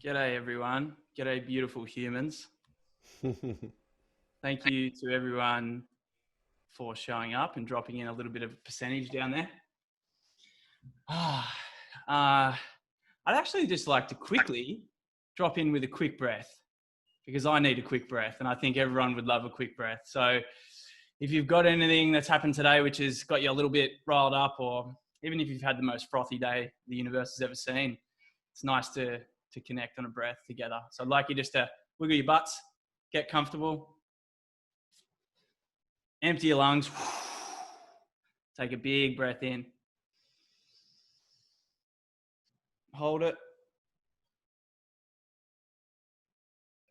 G'day everyone. G'day beautiful humans. Thank you to everyone for showing up and dropping in a little bit of a percentage down there. I'd actually just like to quickly drop in with a quick breath because I need a quick breath and I think everyone would love a quick breath. So if you've got anything that's happened today which has got you a little bit riled up, or even if you've had the most frothy day the universe has ever seen, it's nice to connect on a breath together. So I'd like you just to wiggle your butts, get comfortable, empty your lungs, take a big breath in, hold it,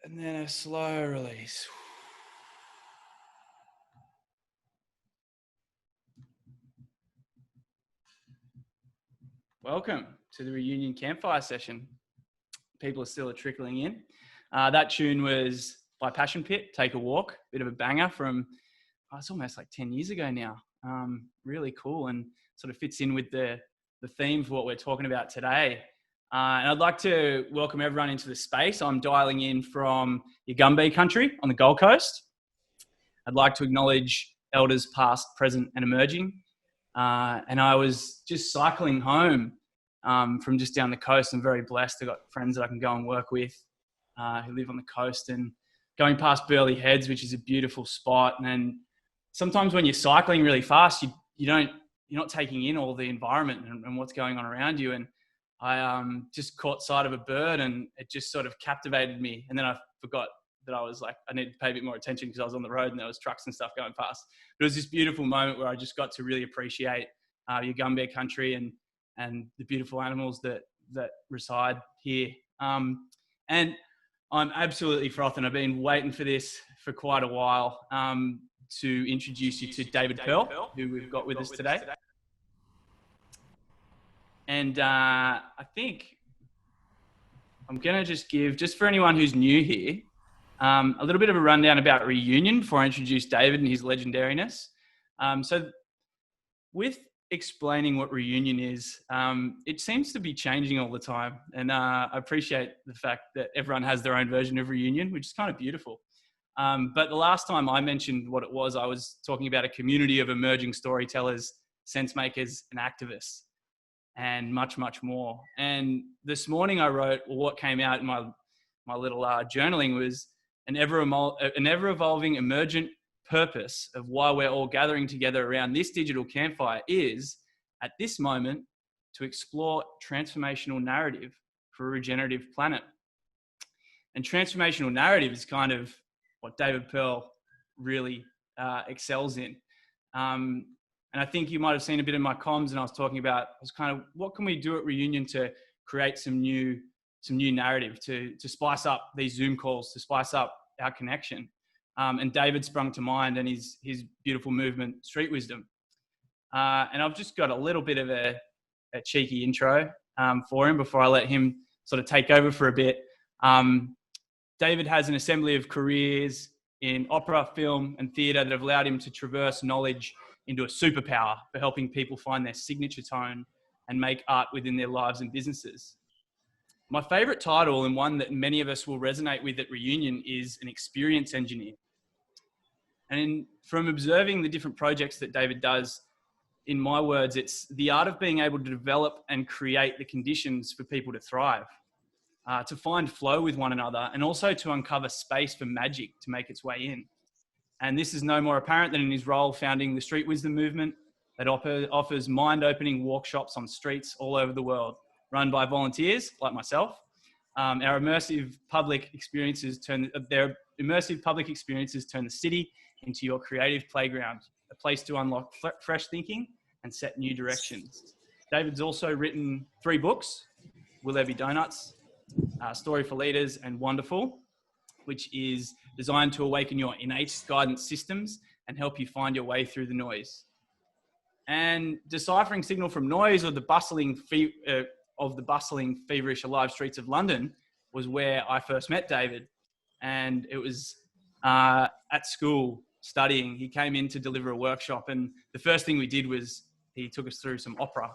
and then a slow release. Welcome to the reunion campfire session. People are still trickling in. That tune was by Passion Pit, Take a Walk, bit of a banger from, it's almost like 10 years ago now. Really cool and sort of fits in with the theme for what we're talking about today. And I'd like to welcome everyone into the space. I'm dialing in from Yugambeh country on the Gold Coast. I'd like to acknowledge elders past, present and emerging. And I was just cycling home from just down the coast. I'm very blessed. I've got friends that I can go and work with who live on the coast, and going past Burleigh Heads, which is a beautiful spot. And sometimes when you're cycling really fast, you're not taking in all the environment and what's going on around you. And I just caught sight of a bird and it just sort of captivated me. And then I forgot that I was like, I need to pay a bit more attention because I was on the road and there was trucks and stuff going past. But it was this beautiful moment where I just got to really appreciate Yugambeh country and the beautiful animals that reside here. And I'm absolutely frothing. I've been waiting for this for quite a while to introduce you to David Pearl, who we've got with us today. And I think I'm going to just give, just for anyone who's new here, a little bit of a rundown about Reunion before I introduce David and his legendariness. So with explaining what Reunion is, it seems to be changing all the time. And I appreciate the fact that everyone has their own version of Reunion, which is kind of beautiful. But the last time I mentioned what it was, I was talking about a community of emerging storytellers, sense makers and activists, and much, much more. And this morning I wrote, well, what came out in my little journaling was an ever-evolving emergent purpose of why we're all gathering together around this digital campfire is, at this moment, to explore transformational narrative for a regenerative planet. And transformational narrative is kind of what David Pearl really excels in. And I think you might have seen a bit in my comms, and I was talking about, what can we do at Reunion to create some new narrative, to spice up these Zoom calls, to spice up our connection. And David sprung to mind, and his beautiful movement, Street Wisdom. And I've just got a little bit of a cheeky intro for him before I let him sort of take over for a bit. David has an assembly of careers in opera, film and theatre that have allowed him to traverse knowledge into a superpower for helping people find their signature tone and make art within their lives and businesses. My favourite title, and one that many of us will resonate with at Reunion, is an experience engineer. And from observing the different projects that David does, in my words, it's the art of being able to develop and create the conditions for people to thrive, to find flow with one another, and also to uncover space for magic to make its way in. And this is no more apparent than in his role founding the Street Wisdom movement that offers mind-opening workshops on streets all over the world, run by volunteers like myself. Their immersive public experiences turn the city into your creative playground, a place to unlock fresh thinking and set new directions. David's also written 3 books: Will There Be Donuts, Story for Leaders, and Wonderful, which is designed to awaken your innate guidance systems and help you find your way through the noise. And Deciphering Signal from Noise, or the bustling, feverish, alive streets of London, was where I first met David. And it was at school studying. He came in to deliver a workshop, and the first thing we did was he took us through some opera,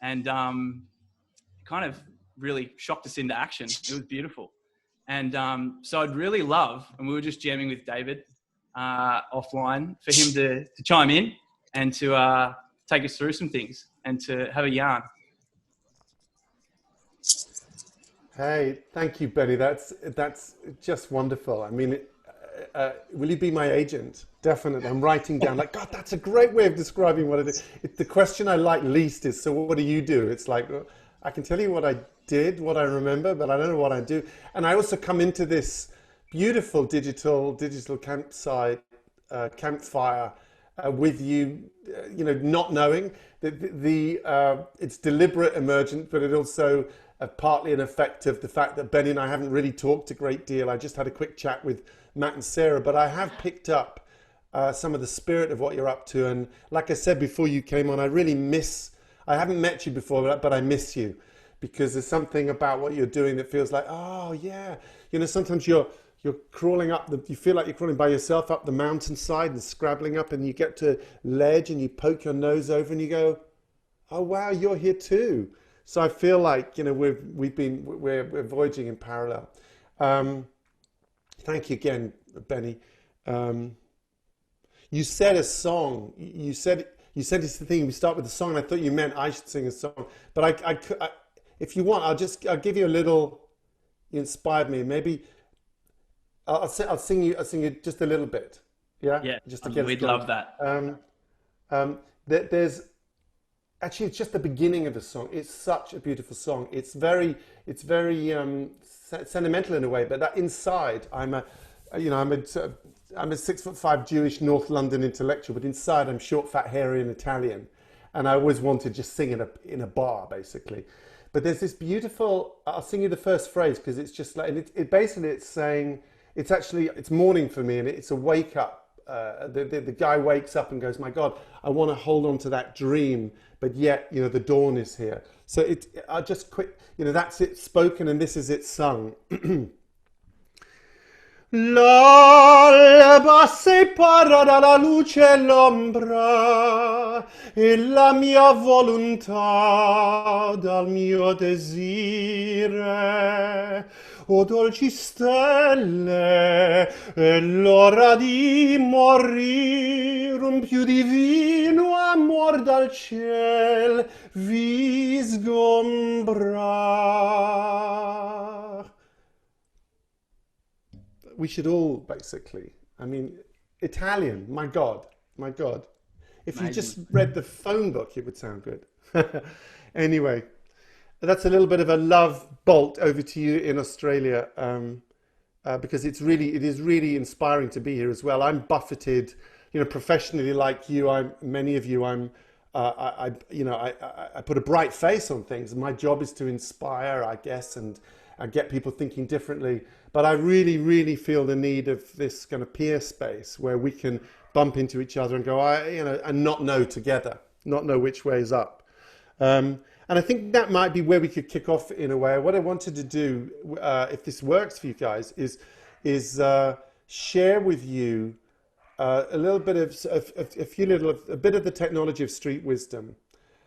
and kind of really shocked us into action. It was beautiful. And so I'd really love, and we were just jamming with David offline, for him to chime in and to take us through some things and to have a yarn. Hey, thank you, Benny. That's just wonderful. I mean, will you be my agent? Definitely. I'm writing down like, God, that's a great way of describing what it is. The question I like least is, so what do you do? It's like, well, I can tell you what I did, what I remember, but I don't know what I do. And I also come into this beautiful digital campsite, campfire with you, not knowing that it's deliberate, emergent, but it also partly an effect of the fact that Benny and I haven't really talked a great deal. I just had a quick chat with Matt and Sarah, but I have picked up some of the spirit of what you're up to. And like I said before you came on, I haven't met you before, but I miss you, because there's something about what you're doing that feels like, oh yeah, sometimes you're crawling up, you feel like you're crawling by yourself up the mountainside and scrabbling up, and you get to ledge and you poke your nose over and you go, oh wow, you're here too. So I feel like, we're voyaging in parallel. Thank you again, Benny. You said a song. You said it's the thing. We start with the song, and I thought you meant I should sing a song. But I if you want, I'll give you a little. You inspired me. Maybe I'll sing you just a little bit. Yeah. Yeah. Just to get we'd love that. There's actually, it's just the beginning of the song. It's such a beautiful song. It's very sentimental in a way. But that inside, I'm a 6'5" Jewish North London intellectual, but inside I'm short, fat, hairy, and Italian, and I always wanted to just sing in a bar, basically. But there's this beautiful. I'll sing you the first phrase because it's just like, and it's saying, it's morning for me, and it's a wake up. The guy wakes up and goes, my God, I want to hold on to that dream, but yet the dawn is here. So I'll just quick, that's it spoken, and this is it sung. L'alba separa dalla luce l'ombra e la mia volontà dal mio desire. O dolci stelle, è l'ora di morire, un più divino amor dal ciel vi sgombra. We should all, basically, Italian, my God. If Amazing. you just read the phone book, it would sound good. Anyway, that's a little bit of a love bolt over to you in Australia, because it is really inspiring to be here as well. I'm buffeted, professionally like you. Many of you. I put a bright face on things. My job is to inspire, I guess, and get people thinking differently. But I really, really feel the need of this kind of peer space where we can bump into each other and go, and not know together, not know which way is up. And I think that might be where we could kick off in a way. What I wanted to do, if this works for you guys, is share with you a little bit of a bit of the technology of street wisdom.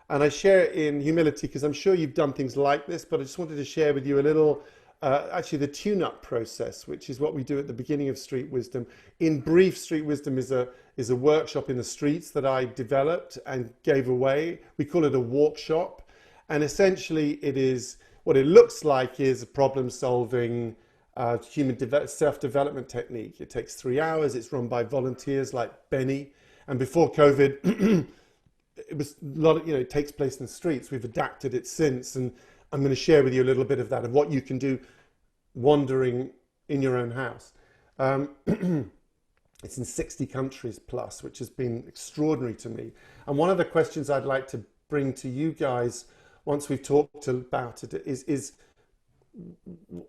And I share it in humility because I'm sure you've done things like this, but I just wanted to share with you a little, actually the tune-up process, which is what we do at the beginning of Street Wisdom. In brief, Street Wisdom is a workshop in the streets that I developed and gave away. We call it a walkshop. And essentially what it looks like is a problem-solving human self-development technique. It takes 3 hours. It's run by volunteers like Benny. And before COVID, it was a lot of, it takes place in the streets. We've adapted it since, and I'm going to share with you a little bit of that, of what you can do wandering in your own house. It's in 60 countries plus, which has been extraordinary to me. And one of the questions I'd like to bring to you guys once we've talked about it is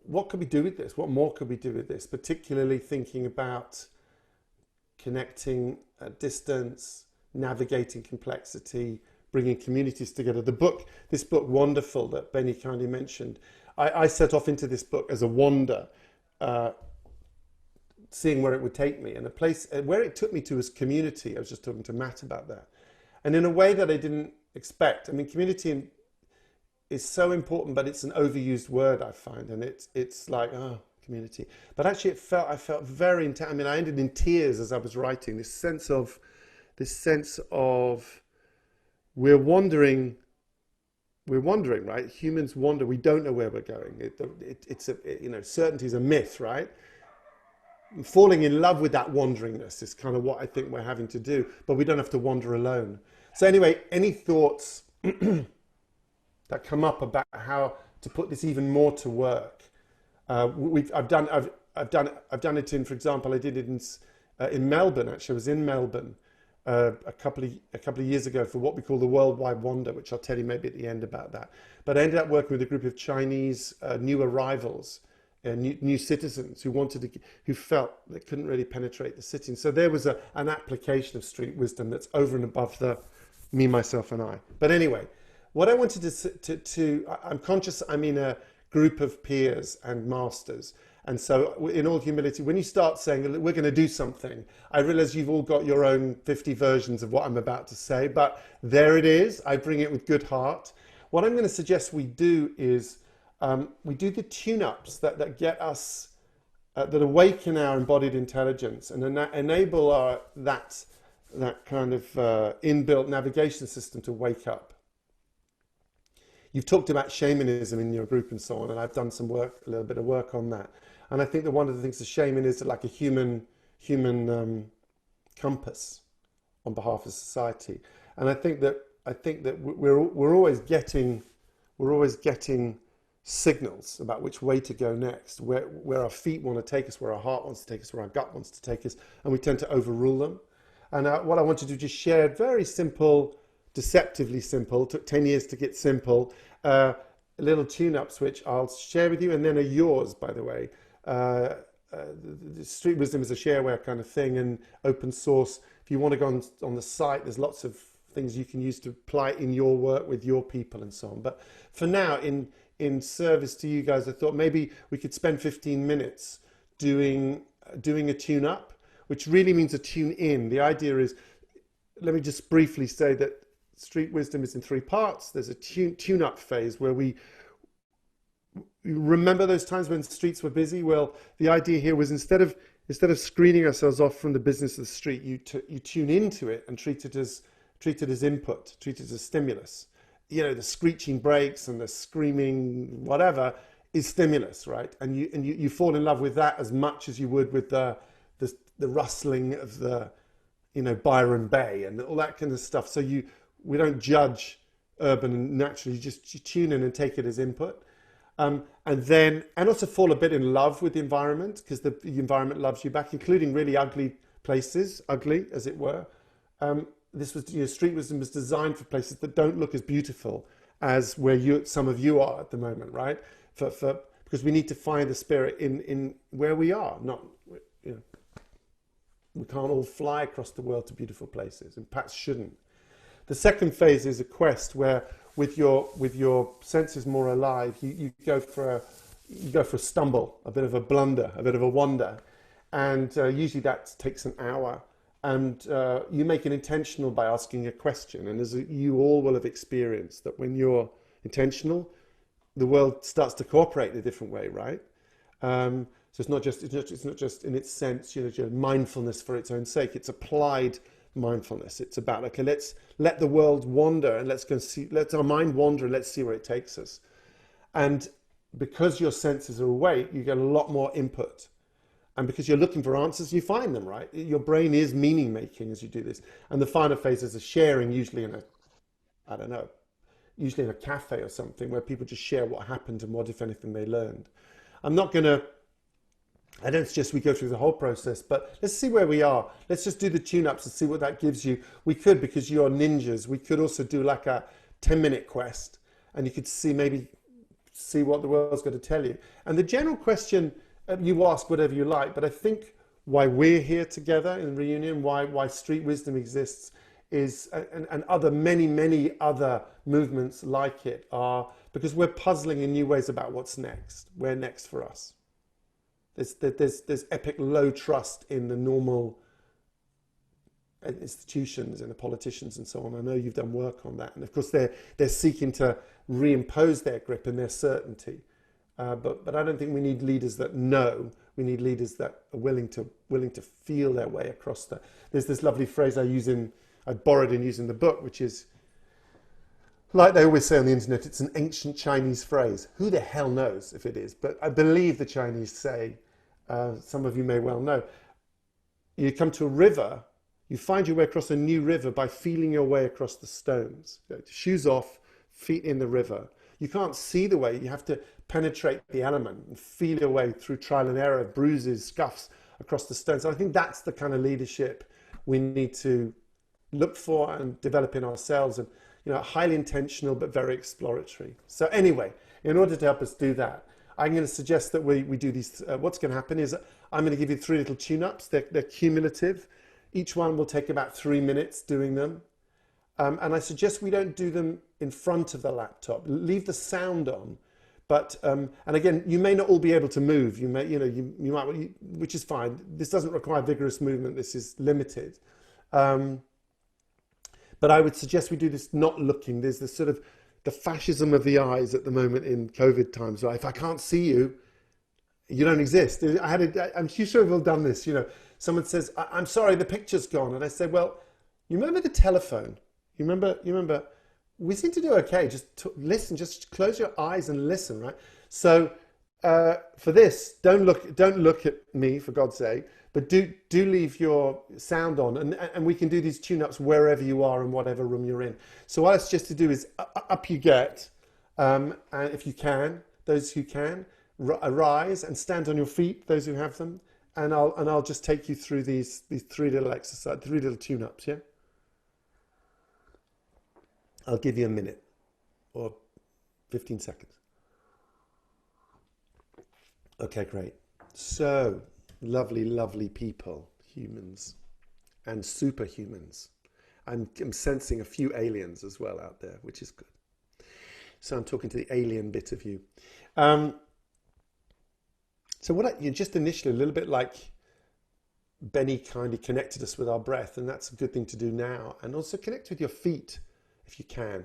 what could we do with this? What more could we do with this? Particularly thinking about connecting at distance, navigating complexity, bringing communities together. This book, Wonderful, that Benny kindly mentioned, I set off into this book as a wander, seeing where it would take me. And the place where it took me to was community. I was just talking to Matt about that. And in a way that I didn't expect. Community is so important, but it's an overused word, I find, and it's like, oh, community. But actually, I felt very intense. I mean, I ended in tears as I was writing. This sense of we're wandering, right? Humans wander. We don't know where we're going. Certainty is a myth, right? Falling in love with that wanderingness is kind of what I think we're having to do, but we don't have to wander alone. So anyway, any thoughts that come up about how to put this even more to work? I've done it in, for example, I did it in Melbourne. Actually, I was in Melbourne a couple of years ago for what we call the Worldwide Wander, which I'll tell you maybe at the end about that. But I ended up working with a group of Chinese new arrivals, new citizens who felt they couldn't really penetrate the city. And so there was an application of street wisdom that's over and above the me, myself, and I. But anyway, what I wanted I'm conscious I'm in a group of peers and masters. And so in all humility, when you start saying we're going to do something, I realize you've all got your own 50 versions of what I'm about to say, but there it is. I bring it with good heart. What I'm going to suggest we do is we do the tune-ups that get us, that awaken our embodied intelligence and enable that kind of inbuilt navigation system to wake up. You've talked about shamanism in your group and so on, and I've done a little bit of work on that. And I think that one of the things of shaman is like a human compass on behalf of society. And I think that we're always getting signals about which way to go next, where our feet want to take us, where our heart wants to take us, where our gut wants to take us, and we tend to overrule them. And what I want to do is just share very simple, deceptively simple, took 10 years to get simple, little tune-ups which I'll share with you, and then are yours, by the way. The Street Wisdom is a shareware kind of thing, and open source. If you want to go on the site, there's lots of things you can use to apply it in your work with your people and so on. But for now, in service to you guys, I thought maybe we could spend 15 minutes doing a tune-up, which really means a tune-in. The idea is, let me just briefly say that Street Wisdom is in 3 parts. There's a tune-up phase where we remember those times when streets were busy. Well, the idea here was instead of screening ourselves off from the business of the street, you tune into it and treat it as input, treat it as stimulus. You know, the screeching brakes and the screaming whatever is stimulus, right? And you fall in love with that as much as you would with the rustling of the, Byron Bay and all that kind of stuff. So we don't judge urban and natural. You tune in and take it as input. And also fall a bit in love with the environment, because the environment loves you back, including really ugly places, ugly as it were. This was, Street Wisdom was designed for places that don't look as beautiful as where some of you are at the moment, right? Because we need to find the spirit in where we are. We can't all fly across the world to beautiful places, and perhaps shouldn't. The second phase is a quest where, with your senses more alive, you go for a stumble, a bit of a blunder, a bit of a wander, and usually that takes an hour. And you make it intentional by asking a question. And as you all will have experienced, that when you're intentional, the world starts to cooperate in a different way, right? So it's not just in its sense, mindfulness for its own sake. It's applied mindfulness. It's about, okay, let's let the world wander and let our mind wander and let's see where it takes us. And because your senses are awake, you get a lot more input. And because you're looking for answers, you find them, right? Your brain is meaning making as you do this. And the final phase is a sharing, usually in a cafe or something, where people just share what happened and what, if anything, they learned. I don't suggest we go through the whole process, but let's see where we are. Let's just do the tune-ups and see what that gives you. We could, because you're ninjas, we could also do like a 10-minute quest, and you could see what the world's going to tell you. And the general question, you ask whatever you like, but I think why we're here together in Reunion, why Street Wisdom exists, is, and many other movements like it, are because we're puzzling in new ways about what's next. Where next for us? There's epic low trust in the normal institutions and the politicians and so on. I know you've done work on that, and of course they're seeking to reimpose their grip and their certainty. But I don't think we need leaders that know. We need leaders that are willing to feel their way across the. There's this lovely phrase I borrowed and use in the book, which is, like they always say on the internet, it's an ancient Chinese phrase. Who the hell knows if it is? But I believe the Chinese say, some of you may well know, you come to a river, you find your way across a new river by feeling your way across the stones. Shoes off, feet in the river. You can't see the way, you have to penetrate the element and feel your way through trial and error, bruises, scuffs across the stones. And I think that's the kind of leadership we need to look for and develop in ourselves, and highly intentional but very exploratory. So anyway, in order to help us do that, I'm going to suggest that we do these. What's going to happen is I'm going to give you 3 little tune-ups. They're cumulative. Each one will take about 3 minutes doing them. And I suggest we don't do them in front of the laptop. Leave the sound on. But and again, you may not all be able to move. You may, you might, which is fine. This doesn't require vigorous movement. This is limited. But I would suggest we do this not looking. There's this sort of the fascism of the eyes at the moment in COVID times. Right? If I can't see you, you don't exist. I'm sure we've all done this. Someone says, "I'm sorry, the picture's gone," and I say, "Well, you remember the telephone? You remember? We seem to do okay. Just listen. Just close your eyes and listen, right?" So for this, don't look at me, for God's sake. But do leave your sound on, and we can do these tune-ups wherever you are in whatever room you're in. So what I suggest to do is up you get, and if you can, those who can, arise and stand on your feet, those who have them, and I'll just take you through these 3 little exercises, 3 little tune-ups. Yeah, I'll give you a minute or 15 seconds. Okay, great. So. Lovely, lovely people, humans and superhumans. I'm sensing a few aliens as well out there, which is good. So I'm talking to the alien bit of you. So just initially, a little bit like Benny kindly connected us with our breath, and that's a good thing to do now. And also connect with your feet if you can.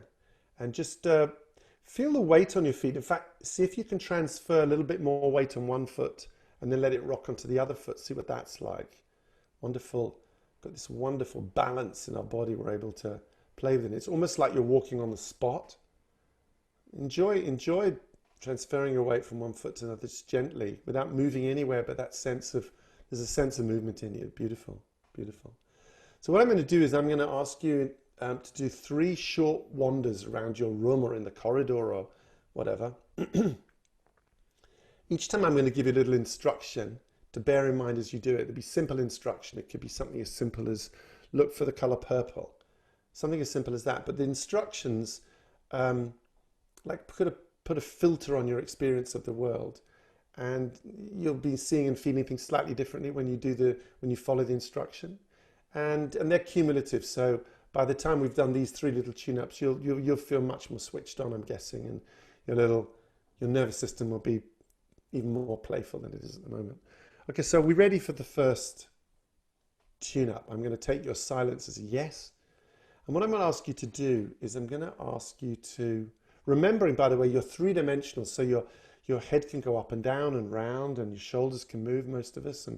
And just feel the weight on your feet. In fact, see if you can transfer a little bit more weight on one foot and then let it rock onto the other foot. See what that's like. Wonderful. Got this wonderful balance in our body we're able to play with it. It's almost like you're walking on the spot. Enjoy transferring your weight from one foot to another just gently without moving anywhere, but there's a sense of movement in you. Beautiful, beautiful. So what I'm going to do is I'm going to ask you to do 3 short wanders around your room or in the corridor or whatever. Each time I'm going to give you a little instruction to bear in mind as you do it. It'll be simple instruction. It could be something as simple as look for the color purple. Something as simple as that. But the instructions like put a filter on your experience of the world, and you'll be seeing and feeling things slightly differently when you follow the instruction. And they're cumulative. So by the time we've done these 3 little tune-ups, you'll feel much more switched on, I'm guessing, and your nervous system will be even more playful than it is at the moment. Okay, so we're ready for the first tune-up. I'm going to take your silence as a yes. And what I'm going to ask you to do is I'm going to ask you to, remembering, by the way, you're 3-dimensional, so your head can go up and down and round, and your shoulders can move, most of us,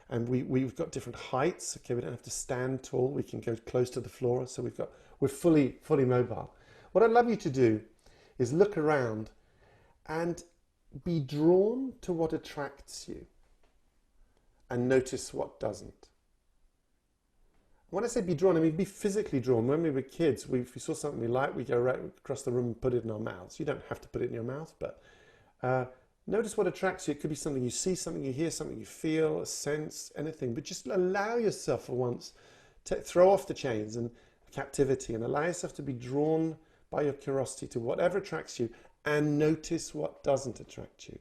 and we've got different heights. Okay, we don't have to stand tall. We can go close to the floor, so we're fully mobile. What I'd love you to do is look around and be drawn to what attracts you and notice what doesn't. When I say be drawn, I mean be physically drawn. When we were kids, if we saw something we liked, we go right across the room and put it in our mouths. You don't have to put it in your mouth, but notice what attracts you. It could be something you see, something you hear, something you feel, a sense, anything. But just allow yourself for once to throw off the chains and captivity and allow yourself to be drawn by your curiosity to whatever attracts you, and notice what doesn't attract you.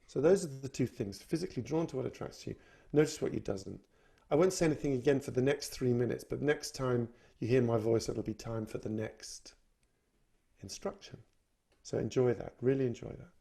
So those are the 2 things. Physically drawn to what attracts you. Notice what you doesn't. I won't say anything again for the next 3 minutes, but next time you hear my voice, it'll be time for the next instruction. So enjoy that. Really enjoy that.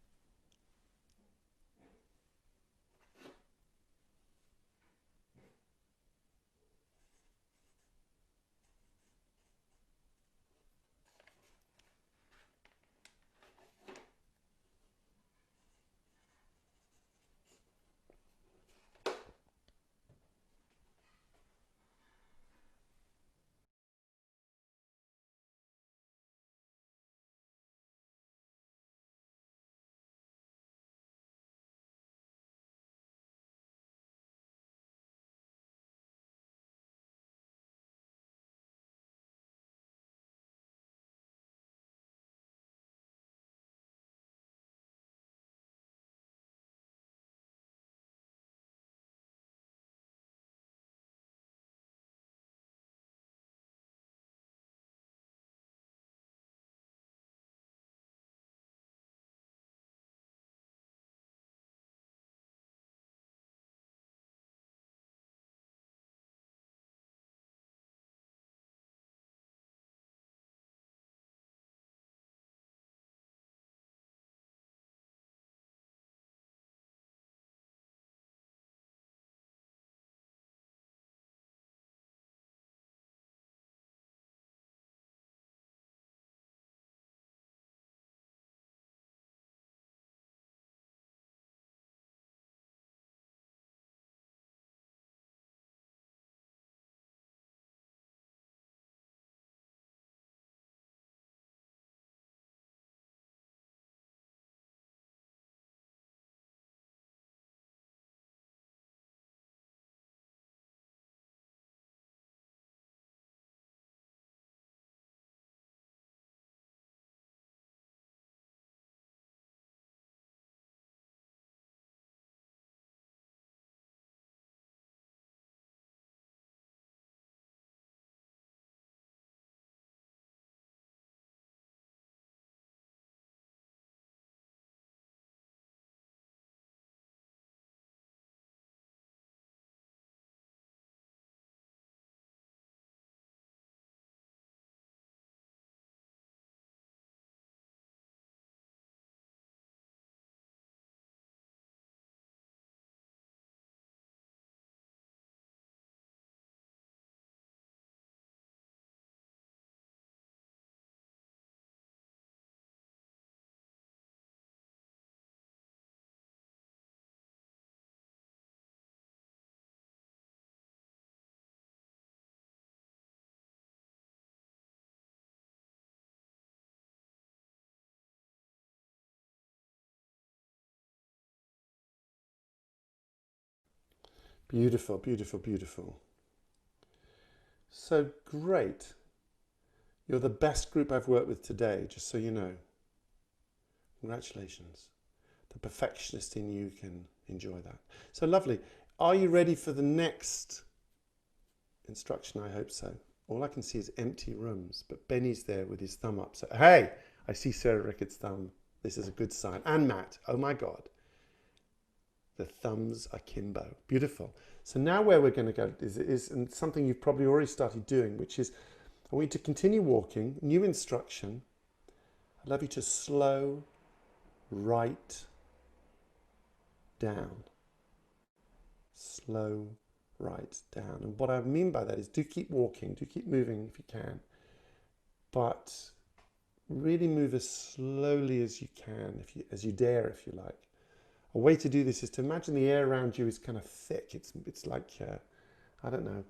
Beautiful, beautiful, beautiful. So great. You're the best group I've worked with today, just so you know. Congratulations. The perfectionist in you can enjoy that. So lovely. Are you ready for the next instruction? I hope so. All I can see is empty rooms, but Benny's there with his thumb up. So, hey, I see Sarah Rickard's thumb. This is a good sign. And Matt, oh my God. The thumbs akimbo. Beautiful. So now where we're going to go is and something you've probably already started doing, which is I want you to continue walking. New instruction. I'd love you to slow right down. Slow right down. And what I mean by that is do keep walking, do keep moving if you can, but really move as slowly as you can, as you dare, if you like. A way to do this is to imagine the air around you is kind of thick. It's like, I don't know,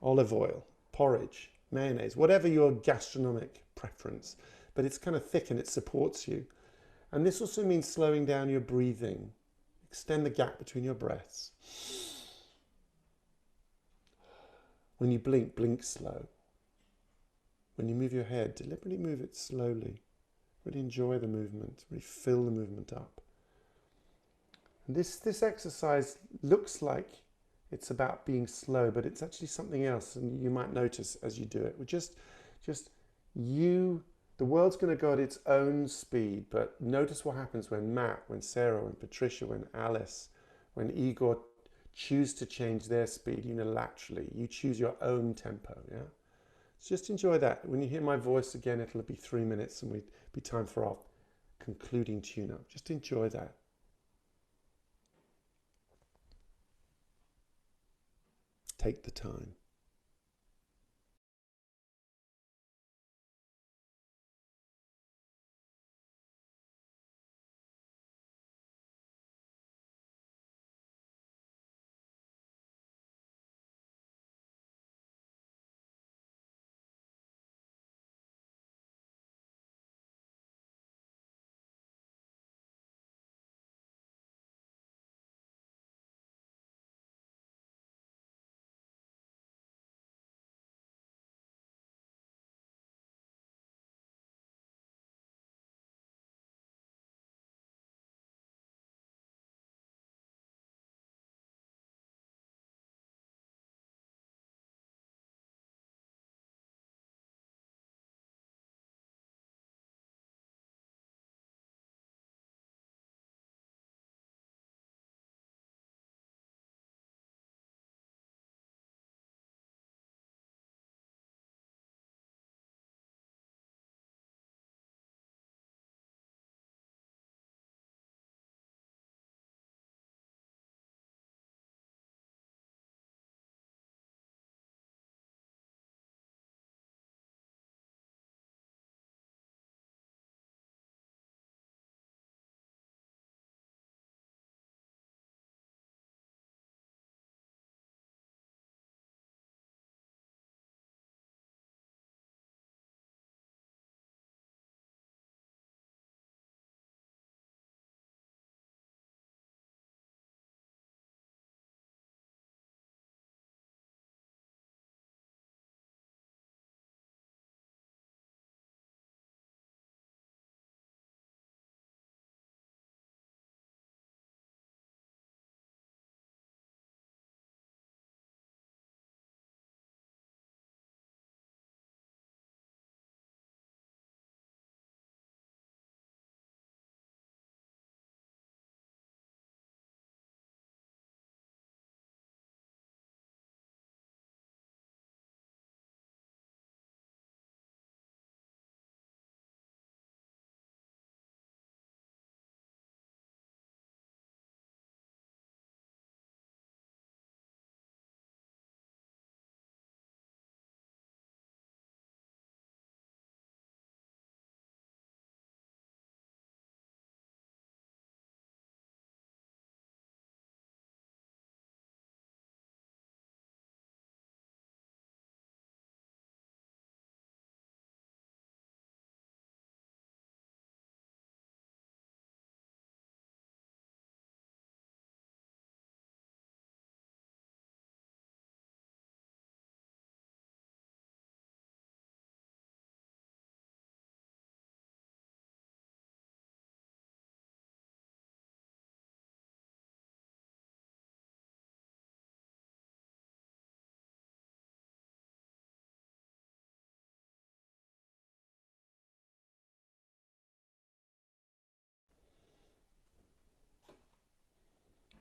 olive oil, porridge, mayonnaise, whatever your gastronomic preference, but it's kind of thick and it supports you. And this also means slowing down your breathing. Extend the gap between your breaths. When you blink, blink slow. When you move your head, deliberately move it slowly. Really enjoy the movement, really fill the movement up. And this exercise looks like it's about being slow, but it's actually something else, and you might notice as you do it. We're just you, the world's going to go at its own speed, but notice what happens when Matt, when Sarah, when Patricia, when Alice, when Igor choose to change their speed unilaterally. You choose your own tempo, yeah? So just enjoy that. When you hear my voice again, it'll be 3 minutes and we'd be time for our concluding tune-up. Just enjoy that. Take the time.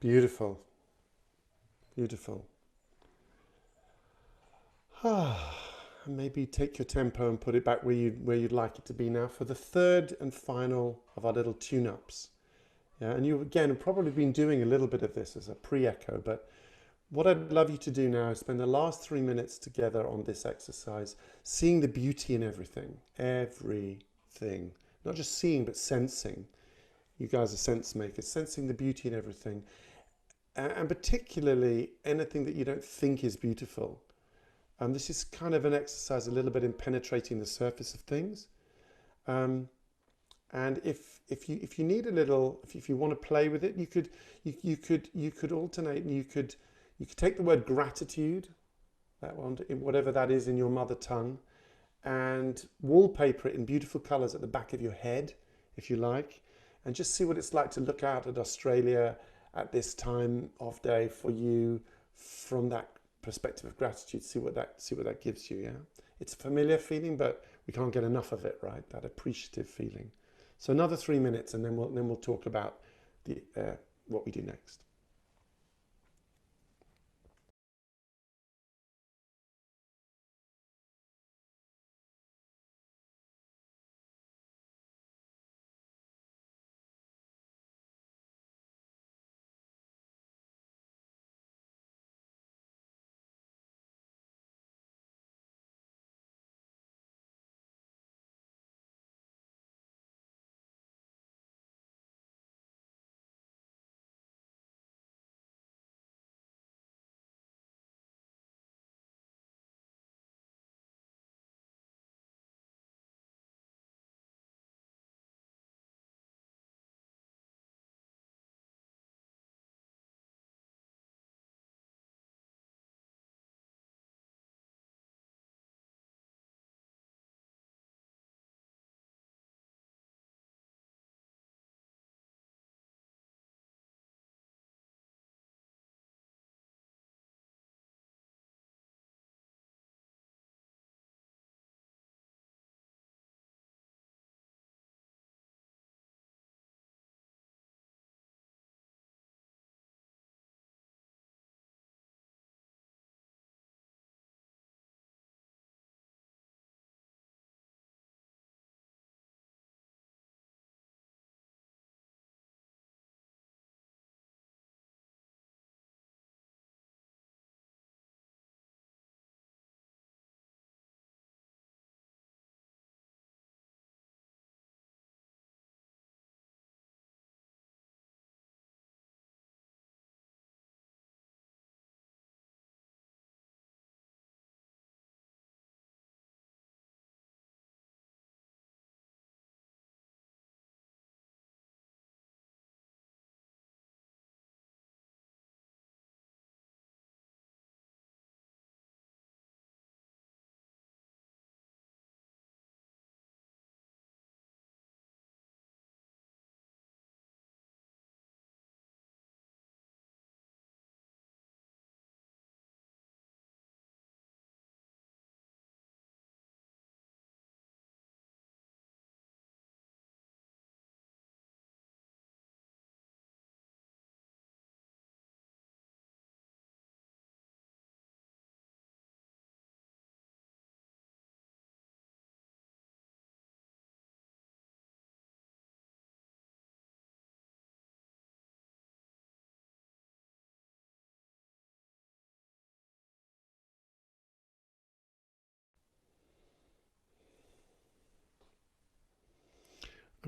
Beautiful, beautiful. Maybe take your tempo and put it back where you'd like it to be now for the third and final of our little tune-ups. Yeah, and you again have probably been doing a little bit of this as a pre-echo, but what I'd love you to do now is spend the last 3 minutes together on this exercise, seeing the beauty in everything, everything. Not just seeing, but sensing. You guys are sense makers, sensing the beauty in everything, and particularly anything that you don't think is beautiful. This is kind of an exercise a little bit in penetrating the surface of things. And if you need a little, if you want to play with it, you could alternate, and you could take the word gratitude, that one, whatever that is in your mother tongue, and wallpaper it in beautiful colours at the back of your head, if you like, and just see what it's like to look out at Australia at this time of day for you from that perspective of gratitude. See what that gives you. Yeah, it's a familiar feeling, but we can't get enough of it, right? That appreciative feeling. So another 3 minutes, and then we'll talk about the what we do next.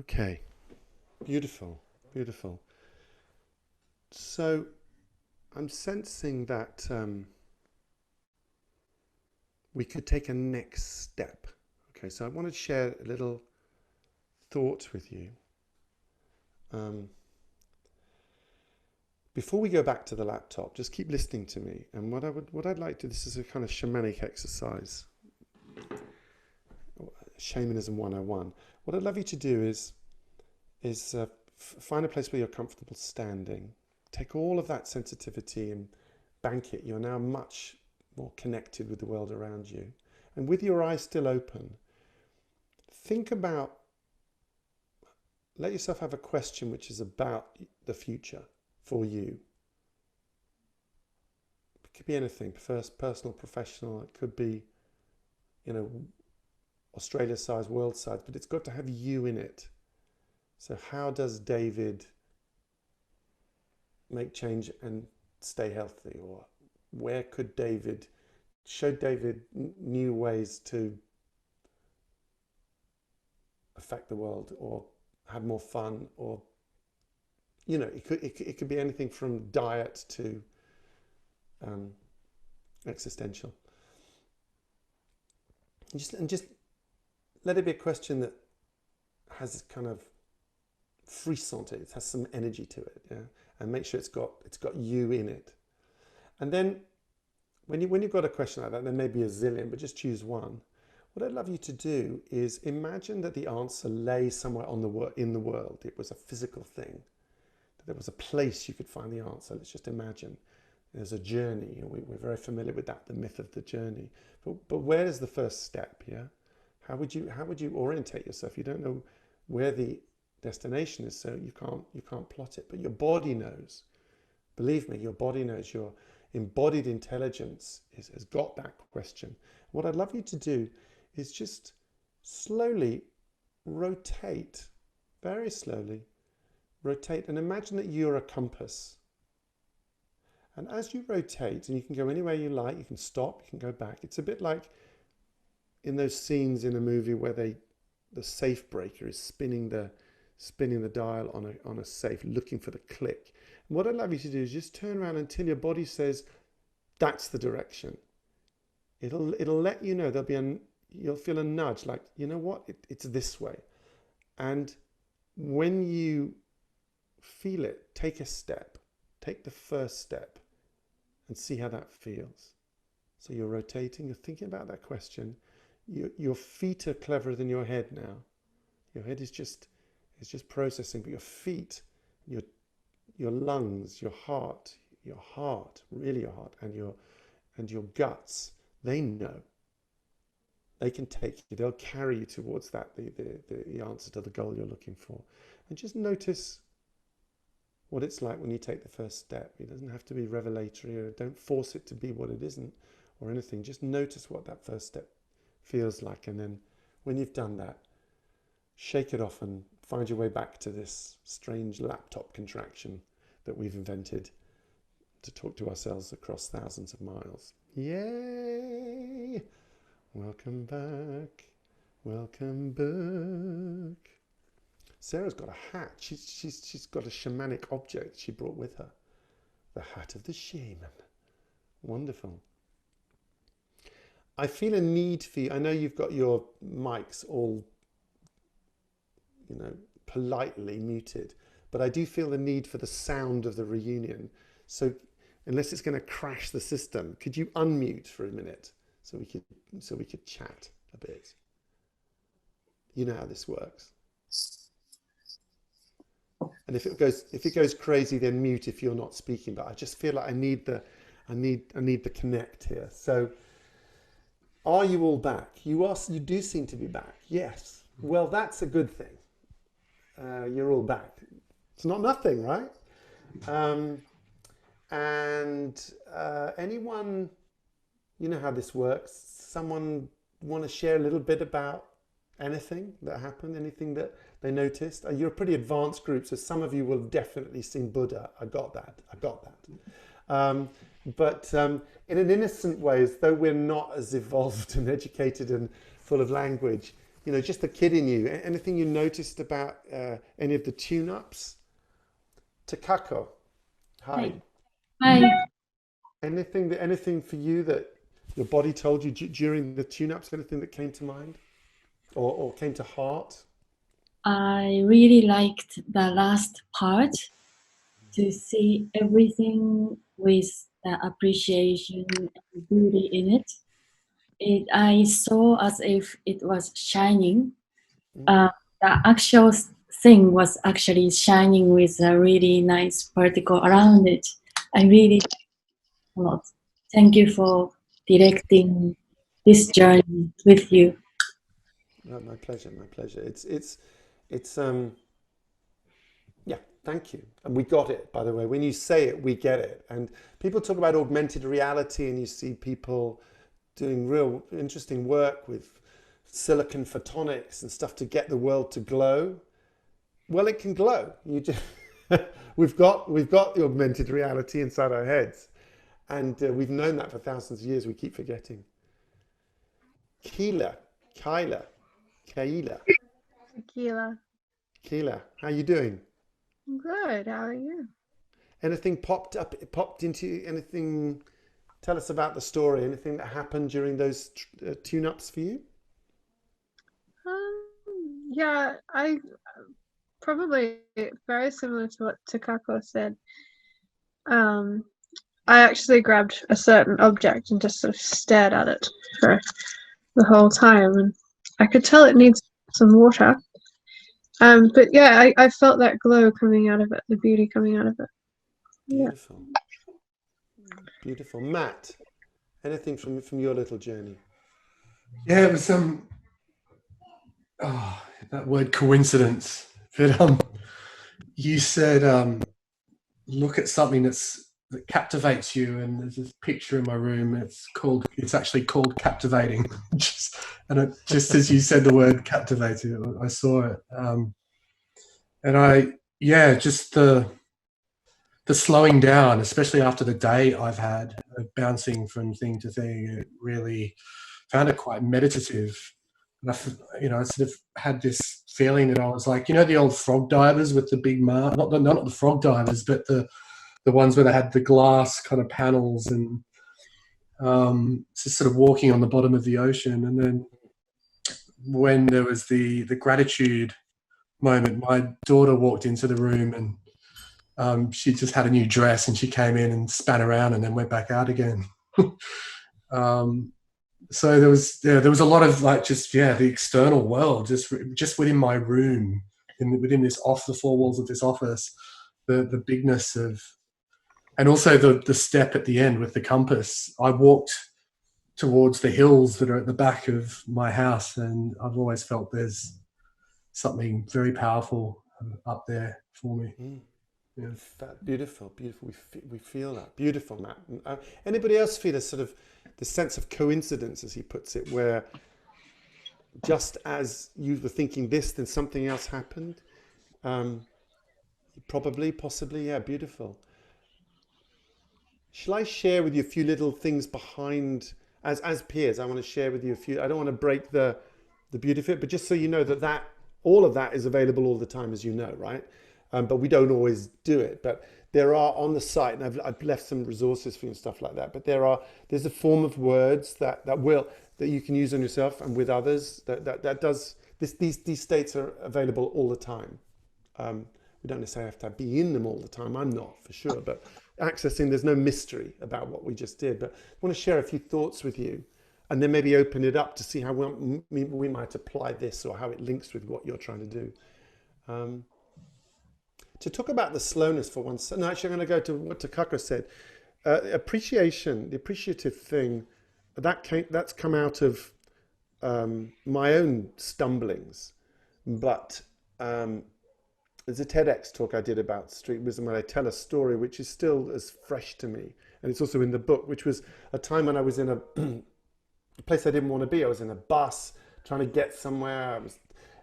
Okay, beautiful, beautiful. So I'm sensing that we could take a next step. Okay, so I want to share a little thought with you. Before we go back to the laptop, just keep listening to me. And what I'd like to, this is a kind of shamanic exercise, shamanism 101. What I'd love you to do is find a place where you're comfortable standing. Take all of that sensitivity and bank it. You're now much more connected with the world around you. And with your eyes still open, think about, let yourself have a question which is about the future for you. could be anything. First, personal, professional. It could be, you know, Australia size, world size, but it's got to have you in it. So how does David make change and stay healthy? Or where could David show David new ways to affect the world or have more fun? Or, you know, it could be anything from diet to existential. And just let it be a question that has this kind of frisson to it. It has some energy to it, yeah. And make sure it's got you in it. And then when you've got a question like that, there may be a zillion, but just choose one. What I'd love you to do is imagine that the answer lay somewhere in the world. It was a physical thing. That there was a place you could find the answer. Let's just imagine. There's a journey, and we're very familiar with that, the myth of the journey. But where is the first step? Yeah, how would you orientate yourself? You don't know where the destination is, so you can't plot it. But your body knows. Believe me, your body knows. Your embodied intelligence has got that question. What I'd love you to do is just slowly rotate, very slowly rotate, and imagine that you're a compass. And as you rotate, and you can go anywhere you like, you can stop, you can go back. It's a bit like in those scenes in a movie where the safe breaker is spinning the dial on a safe, looking for the click. And what I'd love you to do is just turn around until your body says, that's the direction. It'll let you know. You'll feel a nudge, like, you know what, it's this way. And when you feel it, take a step, take the first step and see how that feels. So you're rotating, you're thinking about that question. Your feet are cleverer than your head now. Your head is just processing, but your feet, your lungs, your heart, really your heart, and your guts, they know. They can take you, they'll carry you towards that, the answer to the goal you're looking for. And just notice what it's like when you take the first step. It doesn't have to be revelatory, or don't force it to be what it isn't or anything. Just notice what that first step feels like. And then when you've done that, shake it off and find your way back to this strange laptop contraction that we've invented to talk to ourselves across thousands of miles. Yay! Welcome back. Welcome back. Sarah's got a hat. She's got a shamanic object she brought with her. The hat of the shaman. Wonderful. I feel a need for you. I know you've got your mics all, you know, politely muted, but I do feel the need for the sound of the reunion. So unless it's going to crash the system, could you unmute for a minute so we could chat a bit? You know how this works. And if it goes crazy, then mute if you're not speaking. But I just feel like I need the connect here. So, are you all back? You do seem to be back. Yes. Well, that's a good thing. You're all back. It's not nothing, right? Anyone, you know how this works. Someone want to share a little bit about anything that happened, anything that they noticed? You're a pretty advanced group, so some of you will have definitely seen Buddha. I got that. But in an innocent way, as though we're not as evolved and educated and full of language, you know, just the kid in you. Anything you noticed about any of the tune-ups? Takako, hi. Hi. Anything for you that your body told you during the tune-ups? Anything that came to mind or came to heart? I really liked the last part, to see everything with the appreciation and beauty in it. I saw as if it was shining. The actual thing was actually shining with a really nice particle around it. I really liked it a lot. Thank you for directing this journey with you. No, my pleasure. It's yeah. Thank you. And we got it, by the way. When you say it, we get it. And people talk about augmented reality, and you see people doing real interesting work with silicon photonics and stuff to get the world to glow. Well, it can glow. You just we've got the augmented reality inside our heads, and we've known that for thousands of years. We keep forgetting. Keela, Kyla, Kaila, Tequila. Keela, how you doing? Good. How are you? Anything popped up? Popped into anything? Tell us about the story. Anything that happened during those tune-ups for you? Yeah, I probably very similar to what Takako said. I actually grabbed a certain object and just sort of stared at it for the whole time, and I could tell it needs some water. But yeah, I felt that glow coming out of it, the beauty coming out of it. Yeah. Beautiful, beautiful. Matt, anything from your little journey? Yeah, it was that word coincidence. But you said look at something that captivates you, and there's this picture in my room. It's actually called captivating. just as you said the word captivating, I saw it. Just the slowing down, especially after the day I've had, bouncing from thing to thing, it really found it quite meditative. And I sort of had this feeling that I was like, the old frog divers with the big mask, not the frog divers, but the ones where they had the glass kind of panels, and just sort of walking on the bottom of the ocean. And then when there was the gratitude moment, my daughter walked into the room, and she just had a new dress, and she came in and span around and then went back out again. So there was a lot of the external world just within my room, within this off the four walls of this office, the bigness of, and also the step at the end with the compass. I walked towards the hills that are at the back of my house, and I've always felt there's something very powerful up there for me. Yeah. That beautiful. We feel that. Beautiful, Matt. Anybody else feel a sort of the sense of coincidence, as he puts it, where just as you were thinking this, then something else happened? Possibly, yeah, beautiful. Shall I share with you a few little things behind, as peers, I want to share with you a few. I don't want to break the beauty of it, but just so you know that all of that is available all the time, as you know, right? But we don't always do it. But there are on the site, and I've left some resources for you and stuff like that. But there's a form of words that you can use on yourself and with others. That does this. These states are available all the time. We don't necessarily have to be in them all the time. I'm not, for sure. But accessing, there's no mystery about what we just did. But I want to share a few thoughts with you, and then maybe open it up to see how we might apply this, or how it links with what you're trying to do. To talk about the slowness for once, no, actually I'm going to go to what Takako said. Appreciation, the appreciative thing, that's come out of my own stumblings. But there's a TEDx talk I did about street wisdom, where I tell a story which is still as fresh to me. And it's also in the book, which was a time when I was in a place I didn't want to be. I was in a bus trying to get somewhere.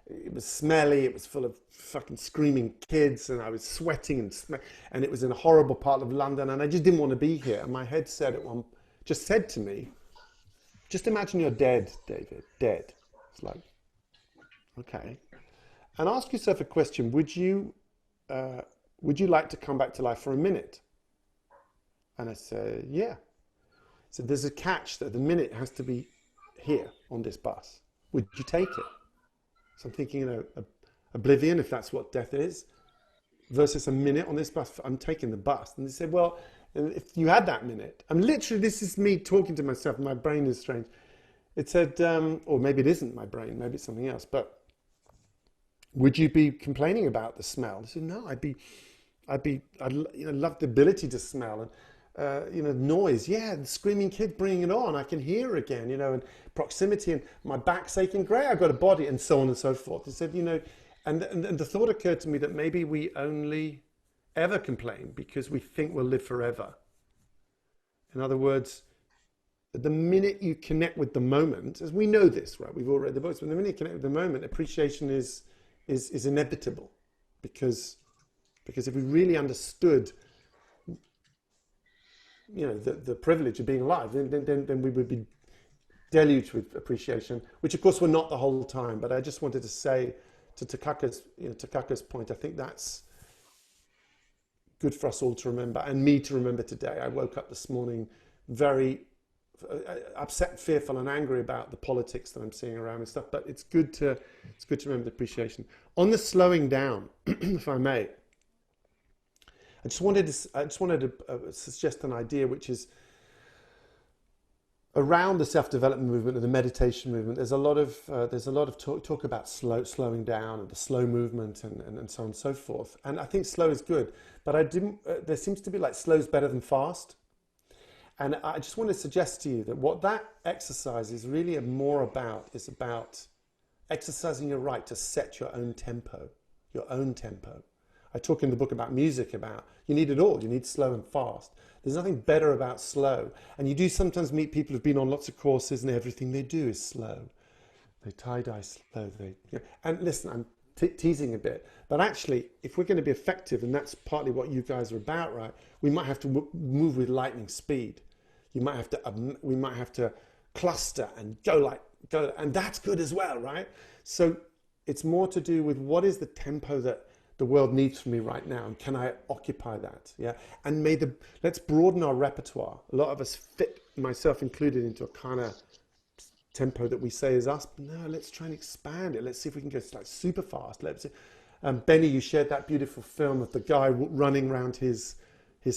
It was smelly. It was full of fucking screaming kids, and I was sweating and it was in a horrible part of London, and I just didn't want to be here. And my head said to me, just imagine you're dead, David, dead. It's like, okay. And ask yourself a question: would you like to come back to life for a minute? And I said, yeah. So there's a catch that the minute has to be here on this bus. Would you take it? So I'm thinking, oblivion, if that's what death is, versus a minute on this bus. I'm taking the bus. And they said, well, if you had that minute, literally, this is me talking to myself. My brain is strange. It said, or maybe it isn't my brain, maybe it's something else, but would you be complaining about the smell? I said, no, I'd love the ability to smell, and noise. Yeah, the screaming kid, bringing it on. I can hear again, and proximity, and my back's aching. Great, I've got a body, and so on and so forth. He said, and the thought occurred to me that maybe we only ever complain because we think we'll live forever. In other words, the minute you connect with the moment, as we know this, right? We've all read the books, but the minute you connect with the moment, appreciation is inevitable, because if we really understood, you know, the privilege of being alive, then we would be deluged with appreciation, which of course we're not the whole time. But I just wanted to say to Takaka's point, I think that's good for us all to remember, and me to remember today. I woke up this morning very upset, fearful, and angry about the politics that I'm seeing around and stuff. But it's good to remember the appreciation. On the slowing down, if I may, I just wanted to suggest an idea, which is around the self-development movement and the meditation movement. There's a lot of talk about slowing down and the slow movement and so on and so forth. And I think slow is good, but there seems to be like slow's better than fast. And I just want to suggest to you that what that exercise is really more about is about exercising your right to set your own tempo, your own tempo. I talk in the book about music, about you need it all. You need slow and fast. There's nothing better about slow. And you do sometimes meet people who've been on lots of courses and everything they do is slow. They tie-dye slow. And listen, I'm teasing a bit, but actually, if we're going to be effective, and that's partly what you guys are about, right? We might have to move with lightning speed. We might have to cluster and go, and that's good as well, right? So it's more to do with what is the tempo that the world needs from me right now, and can I occupy that? Yeah, and let's broaden our repertoire. A lot of us fit, myself included, into a kind of tempo that we say is us. But no, let's try and expand it. Let's see if we can go like super fast. Benny, you shared that beautiful film of the guy running around his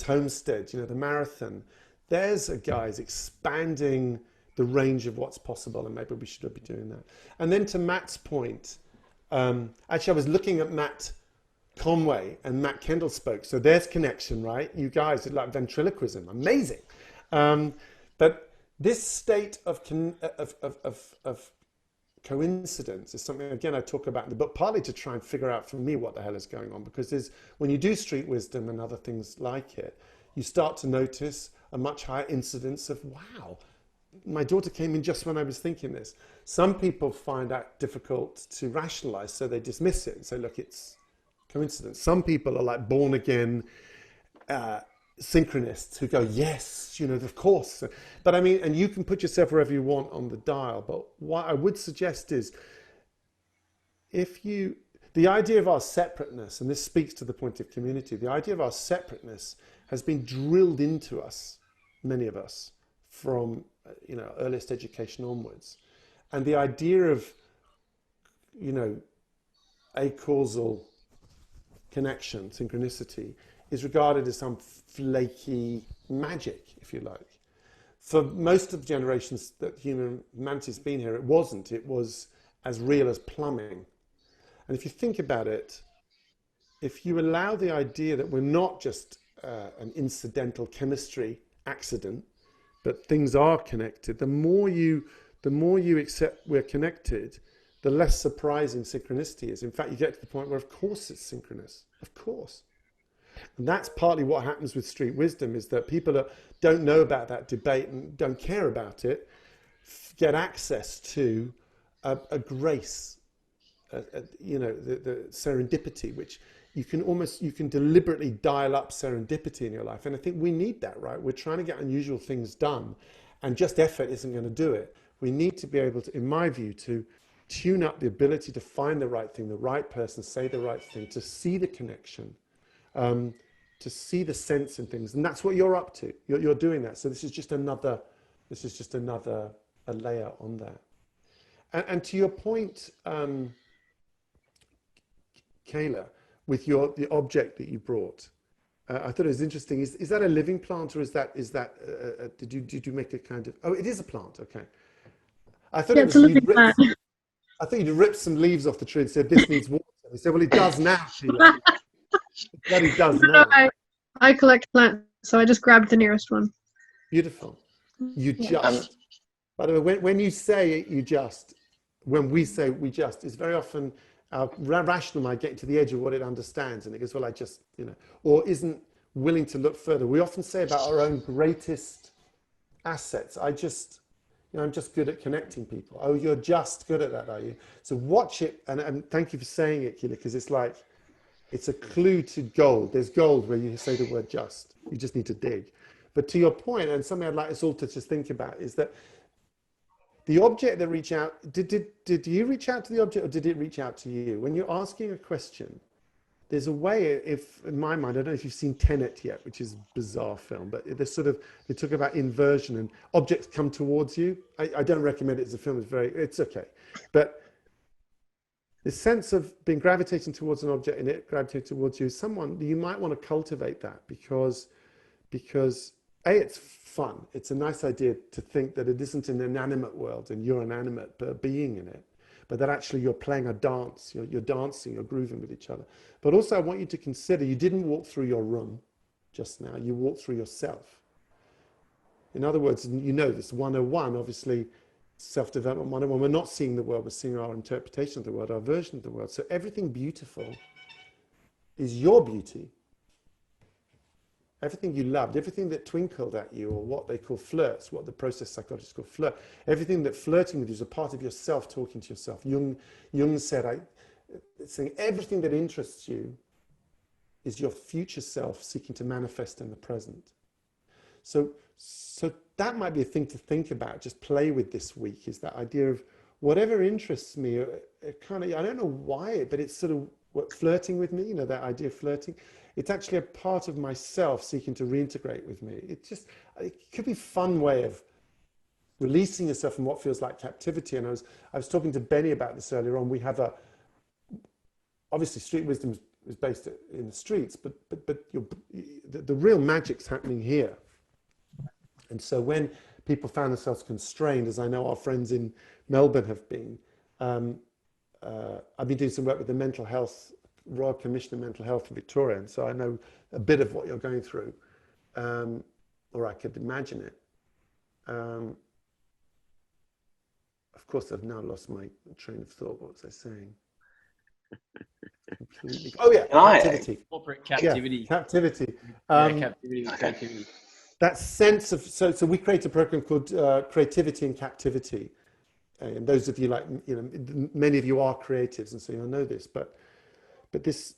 homestead. You know, the marathon. There's a guy's expanding the range of what's possible, and maybe we should be doing that. And then to Matt's point, actually, I was looking at Matt Conway and Matt Kendall spoke. So there's connection, right? You guys, like ventriloquism, amazing. But this state of coincidence is something, again, I talk about in the book, partly to try and figure out for me what the hell is going on. Because when you do street wisdom and other things like it, you start to notice a much higher incidence of, wow, my daughter came in just when I was thinking this. Some people find that difficult to rationalize, so they dismiss it and say, look, it's coincidence. Some people are like born again synchronists who go, yes, you know, of course. But I mean, and you can put yourself wherever you want on the dial. But what I would suggest is, the idea of our separateness, and this speaks to the point of community, the idea of our separateness has been drilled into us, many of us, from earliest education onwards. And the idea of, acausal connection, synchronicity, is regarded as some flaky magic, if you like. For most of the generations that humanity's been here, it wasn't. It was as real as plumbing. And if you think about it, if you allow the idea that we're not just an incidental chemistry accident, but things are connected, the more you accept we're connected, the less surprising synchronicity is. In fact, you get to the point where, of course, it's synchronous. Of course. And that's partly what happens with street wisdom, is that people that don't know about that debate and don't care about it get access to a grace, the serendipity, which you can deliberately dial up serendipity in your life. And I think we need that, right? We're trying to get unusual things done, and just effort isn't going to do it. We need to be able to, in my view, to tune up the ability to find the right thing, the right person, say the right thing, to see the connection, to see the sense in things. And that's what you're up to. You're doing that. So this is just another layer on that. And to your point, Kayla, with the object that you brought, I thought it was interesting. Is that a living plant, or did you make a kind of? Oh, it is a plant. Okay. I thought it was. I think you'd ripped some leaves off the tree and said, "This needs water." He said, "Well, it does now, Sheila." But it does now. I collect plants, so I just grabbed the nearest one. Beautiful. By the way, when you say when we say we just, it's very often our rational mind getting to the edge of what it understands, and it goes, well, I just, or isn't willing to look further. We often say about our own greatest assets, I'm just good at connecting people. Oh, you're just good at that, are you? So watch it, and thank you for saying it, Keela, because it's like, it's a clue to gold. There's gold where you say the word just. You just need to dig. But to your point, and something I'd like us all to just think about, is that the object that reached out, did you reach out to the object, or did it reach out to you? When you're asking a question, there's a way, if in my mind, I don't know if you've seen Tenet yet, which is a bizarre film, but they talk about inversion and objects come towards you. I don't recommend it as a film, it's okay. But the sense of being gravitating towards an object and it gravitating towards you, someone, you might want to cultivate that because A, it's fun. It's a nice idea to think that it isn't an inanimate world and you're an animate being in it, but that actually you're playing a dance, you're dancing, you're grooving with each other. But also I want you to consider, you didn't walk through your room just now, you walked through yourself. In other words, this 101, obviously, self-development 101, we're not seeing the world, we're seeing our interpretation of the world, our version of the world. So everything beautiful is your beauty. Everything you loved, everything that twinkled at you, or what they call flirts, what the process psychologists call flirt, everything that flirting with you is a part of yourself talking to yourself. Jung said, saying everything that interests you is your future self seeking to manifest in the present. So that might be a thing to think about, just play with this week, is that idea of whatever interests me, I don't know why, but it's sort of flirting with me, that idea of flirting. It's actually a part of myself seeking to reintegrate with me. It could be a fun way of releasing yourself from what feels like captivity. And I was talking to Benny about this earlier on. We have obviously street wisdom is based in the streets, but the real magic's happening here. And so when people found themselves constrained, as I know our friends in Melbourne have been, I've been doing some work with the mental health, Royal Commission of Mental Health in Victoria, and so I know a bit of what you're going through, or I could imagine it. Of course, I've now lost my train of thought. What was I saying? Completely. Oh yeah, captivity. Corporate captivity. Yeah, captivity. Captivity. Creativity. That sense of, so we create a program called Creativity and Captivity. And those of you many of you are creatives, and so you'll know this, but this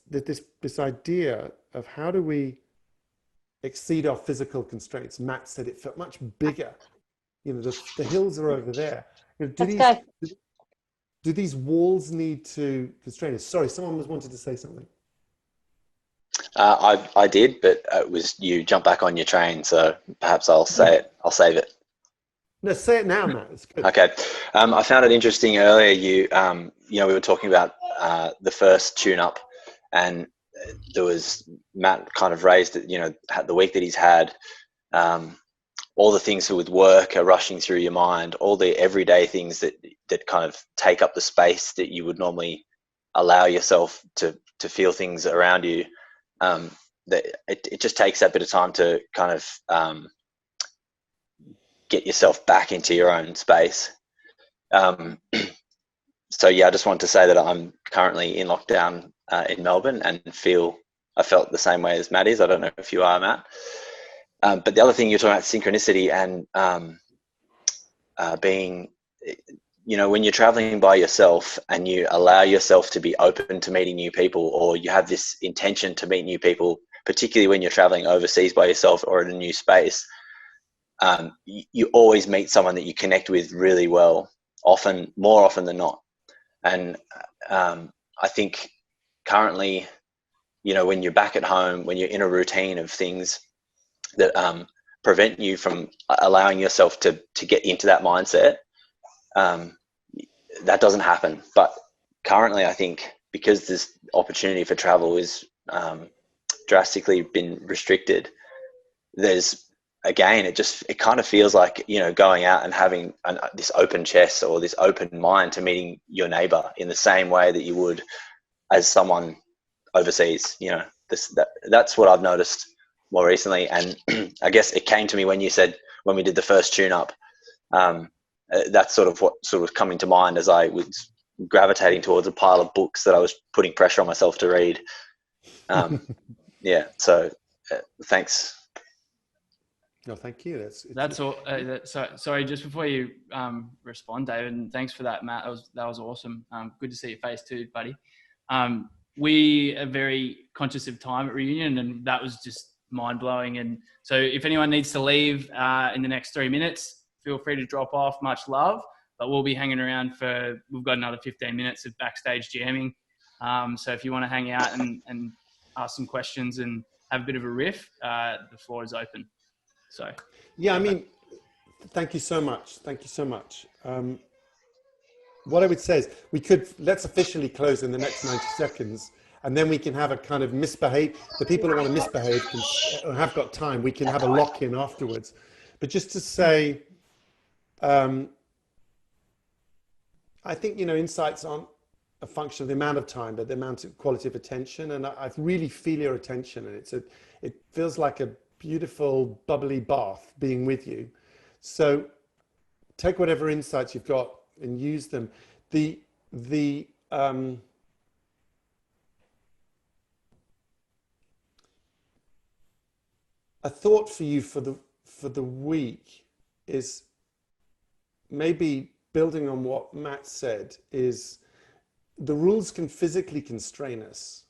idea of how do we exceed our physical constraints. Matt said it felt much bigger. The hills are over there. Do these walls need to constrain us? Sorry, someone was wanted to say something. I did, but it was you jump back on your train, so perhaps I'll say it. I'll save it. No, say it now, Matt. It's good. Okay. I found it interesting earlier. We were talking about the first tune-up, and there was Matt kind of raised it. The week that he's had, all the things with work are rushing through your mind. All the everyday things that kind of take up the space that you would normally allow yourself to feel things around you. That it just takes that bit of time to kind of get yourself back into your own space. So yeah, I just wanted to say that I'm currently in lockdown in Melbourne and I felt the same way as Matt is. I don't know if you are, Matt. But the other thing you're talking about, synchronicity and being, when you're traveling by yourself and you allow yourself to be open to meeting new people, or you have this intention to meet new people, particularly when you're traveling overseas by yourself or in a new space, you always meet someone that you connect with really well, more often than not. And I think currently, when you're back at home, when you're in a routine of things that prevent you from allowing yourself to get into that mindset, that doesn't happen. But currently, I think because this opportunity for travel is drastically been restricted, it kind of feels like, going out and having this open chest or this open mind to meeting your neighbor in the same way that you would as someone overseas. That's what I've noticed more recently. And I guess it came to me when you said, when we did the first tune up, that's sort of what sort of coming to mind as I was gravitating towards a pile of books that I was putting pressure on myself to read. Yeah. So thanks. No, thank you. That's all. Sorry, just before you respond, David, and thanks for that, Matt. That was awesome. Good to see your face too, buddy. We are very conscious of time at reunion, and that was just mind blowing. And so, if anyone needs to leave in the next 3 minutes, feel free to drop off. Much love, but we'll be hanging around for. We've got another 15 minutes of backstage jamming. So if you want to hang out and ask some questions and have a bit of a riff, the floor is open. So, yeah, I mean, thank you so much. Thank you so much. What I would say is let's officially close in the next 90 seconds, and then we can have a kind of the people who want to misbehave have got time. We can have a lock-in afterwards. But just to say, I think, insights aren't a function of the amount of time, but the amount of quality of attention. And I really feel your attention, and it feels like a beautiful bubbly bath being with you. So take whatever insights you've got and use them. A thought for you for the week is maybe building on what Matt said, is the rules can physically constrain us,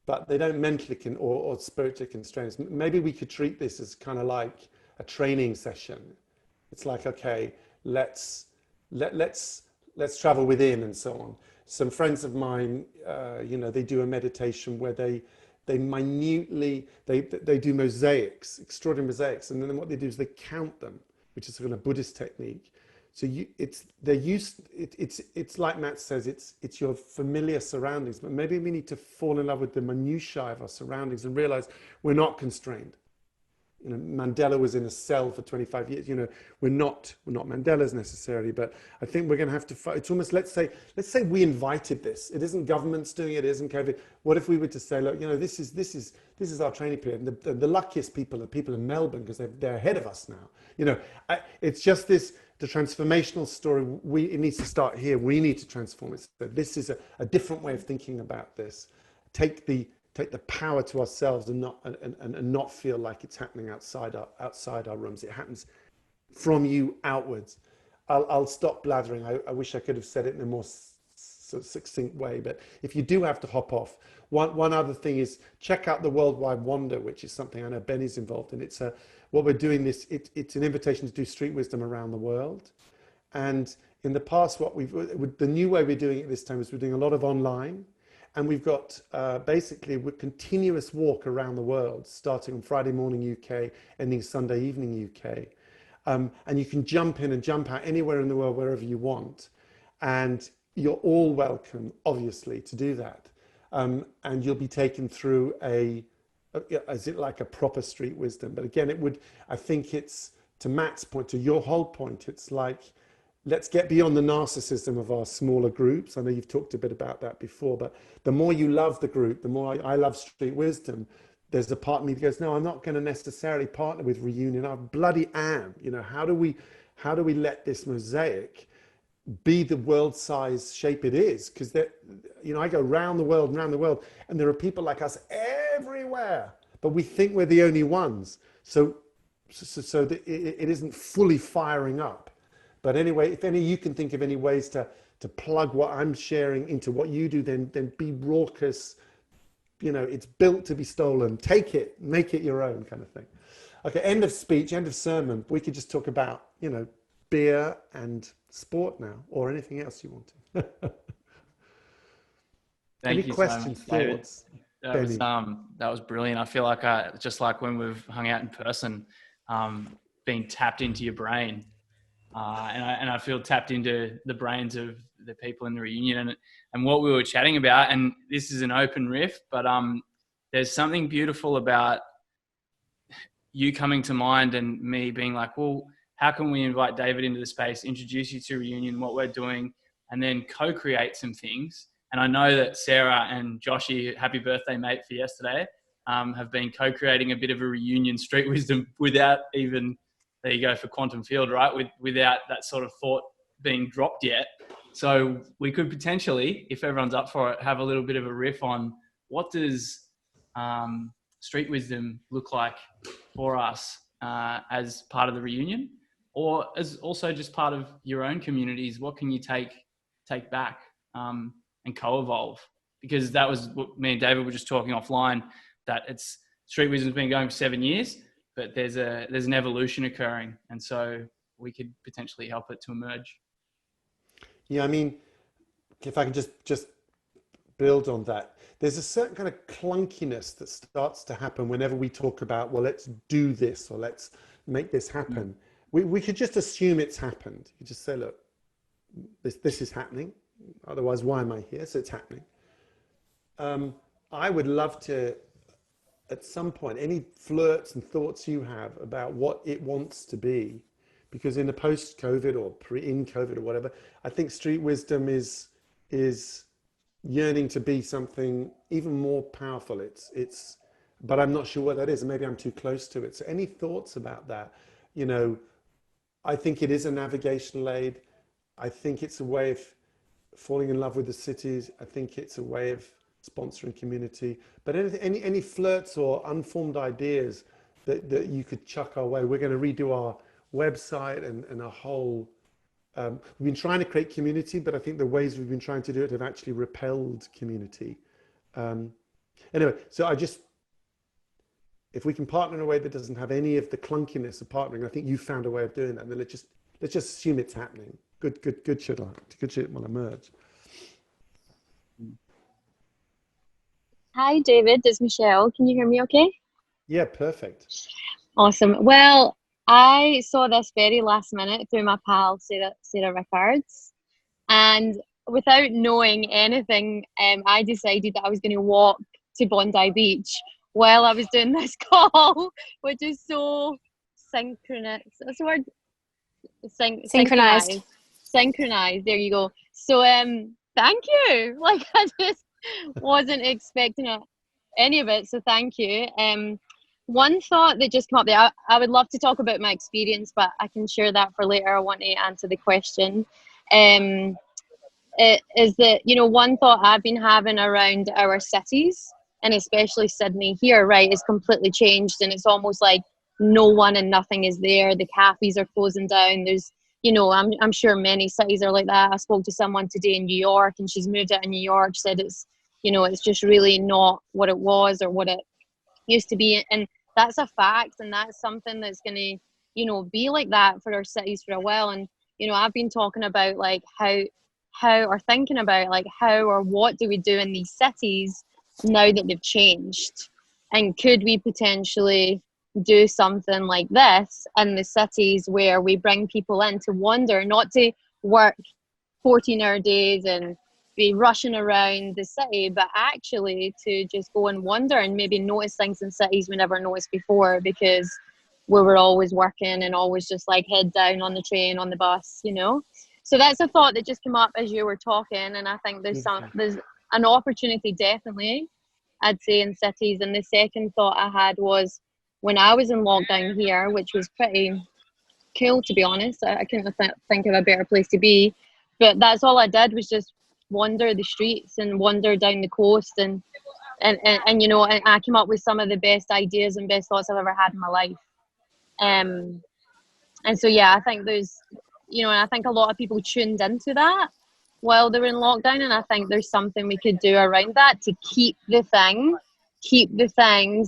but they don't mentally or spiritually constrain us. Maybe we could treat this as kind of like a training session. It's like, okay, let's travel within and so on. Some friends of mine, they do a meditation where they minutely, they do mosaics, extraordinary mosaics. And then what they do is they count them, which is kind of Buddhist technique. So it's like Matt says, it's your familiar surroundings, but maybe we need to fall in love with the minutiae of our surroundings and realize we're not constrained. Mandela was in a cell for 25 years. We're not Mandelas necessarily, but I think we're going to have to fight. It's almost, let's say we invited this. It isn't governments doing it. It isn't COVID. What if we were to say, look, this is our training period. And the luckiest people are people in Melbourne because they're ahead of us now. It's just the transformational story. It needs to start here. We need to transform it. So this is a different way of thinking about this. Take the power to ourselves and not feel like it's happening outside our rooms. It happens from you outwards. I'll stop blathering. I wish I could have said it in a more succinct way, but if you do have to hop off, one other thing is check out the Worldwide Wander, which is something I know Benny's involved in. It's what we're doing it's an invitation to do street wisdom around the world. And in the past, the new way we're doing it this time is we're doing a lot of online. And we've got basically a continuous walk around the world, starting on Friday morning UK, ending Sunday evening UK. And you can jump in and jump out anywhere in the world, wherever you want. And you're all welcome, obviously, to do that. And you'll be taken through is it like a proper street wisdom? But again, I think it's, to Matt's point, to your whole point, it's like, let's get beyond the narcissism of our smaller groups. I know you've talked a bit about that before, but the more you love the group, the more I love street wisdom. There's a part of me that goes, no, I'm not going to necessarily partner with Reunion. I bloody am. How do we let this mosaic be the world size shape it is? Because I go round the world, and there are people like us everywhere, but we think we're the only ones. So it isn't fully firing up. But anyway, if you can think of any ways to plug what I'm sharing into what you do, then be raucous. It's built to be stolen. Take it, make it your own, kind of thing. Okay, end of speech, end of sermon. We could just talk about, beer and sport now, or anything else you want to. Thank any you questions, so much, thoughts? That was brilliant. I feel like just like when we've hung out in person, being tapped into your brain. And I feel tapped into the brains of the people in the reunion and what we were chatting about. And this is an open riff, but there's something beautiful about you coming to mind and me being like, well, how can we invite David into the space, introduce you to reunion, what we're doing, and then co-create some things. And I know that Sarah and Joshy, happy birthday, mate, for yesterday, have been co-creating a bit of a reunion street wisdom without even, there you go, for quantum field, right? Without that sort of thought being dropped yet. So we could potentially, if everyone's up for it, have a little bit of a riff on what does street wisdom look like for us as part of the reunion, or as also just part of your own communities. What can you take back and co-evolve? Because that was what me and David were just talking offline, that it's street wisdom's been going for 7 years, but there's an evolution occurring, and so we could potentially help it to emerge. Yeah, I mean, if I can just build on that, there's a certain kind of clunkiness that starts to happen whenever we talk about, well, let's do this or let's make this happen. We could just assume it's happened. You just say, look, this is happening. Otherwise, why am I here? So it's happening. I would love to, at some point, any flirts and thoughts you have about what it wants to be, because in the post-COVID or in COVID or whatever, I think street wisdom is yearning to be something even more powerful. But I'm not sure what that is, and maybe I'm too close to it. So any thoughts about that? You know, I think it is a navigational aid. I think it's a way of falling in love with the cities. I think it's a way of sponsoring community. But any flirts or unformed ideas that you could chuck our way? We're going to redo our website and a whole. We've been trying to create community, but I think the ways we've been trying to do it have actually repelled community. Anyway, so if we can partner in a way that doesn't have any of the clunkiness of partnering, I think you found a way of doing that. And then let's just assume it's happening. Good shit will emerge. Hi, David. It's Michelle. Can you hear me okay? Yeah, perfect. Awesome. Well, I saw this very last minute through my pal, Sarah Rickards. And without knowing anything, I decided that I was going to walk to Bondi Beach while I was doing this call, which is so synchronous. That's the word? Synchronized. Synchronized. There you go. So, thank you. Like, I just wasn't expecting any of it. So thank you. One thought that just came up there, I would love to talk about my experience, but I can share that for later. I want to answer the question. It is that, you know, one thought I've been having around our cities, and especially Sydney here, right, is completely changed. And it's almost like no one and nothing is there. The cafes are closing down. There's, you know, I'm sure many cities are like that. I spoke to someone today in New York, and she's moved out in New York, said it's, you know, it's just really not what it was or what it used to be. And that's a fact, and that's something that's going to, you know, be like that for our cities for a while. And, you know, I've been talking about like how or thinking about like how or what do we do in these cities now that they've changed, and could we potentially do something like this in the cities where we bring people in to wander, not to work 14-hour days and be rushing around the city, but actually to just go and wander and maybe notice things in cities we never noticed before because we were always working and always just like head down on the train, on the bus, you know. So that's a thought that just came up as you were talking, and I think there's an opportunity definitely, I'd say, in cities. And the second thought I had was when I was in lockdown here, which was pretty cool to be honest. I couldn't think of a better place to be, but that's all I did was just wander the streets and wander down the coast and you know, and I came up with some of the best ideas and best thoughts I've ever had in my life. And so yeah, I think there's, you know, and I think a lot of people tuned into that while they were in lockdown, and I think there's something we could do around that to keep the things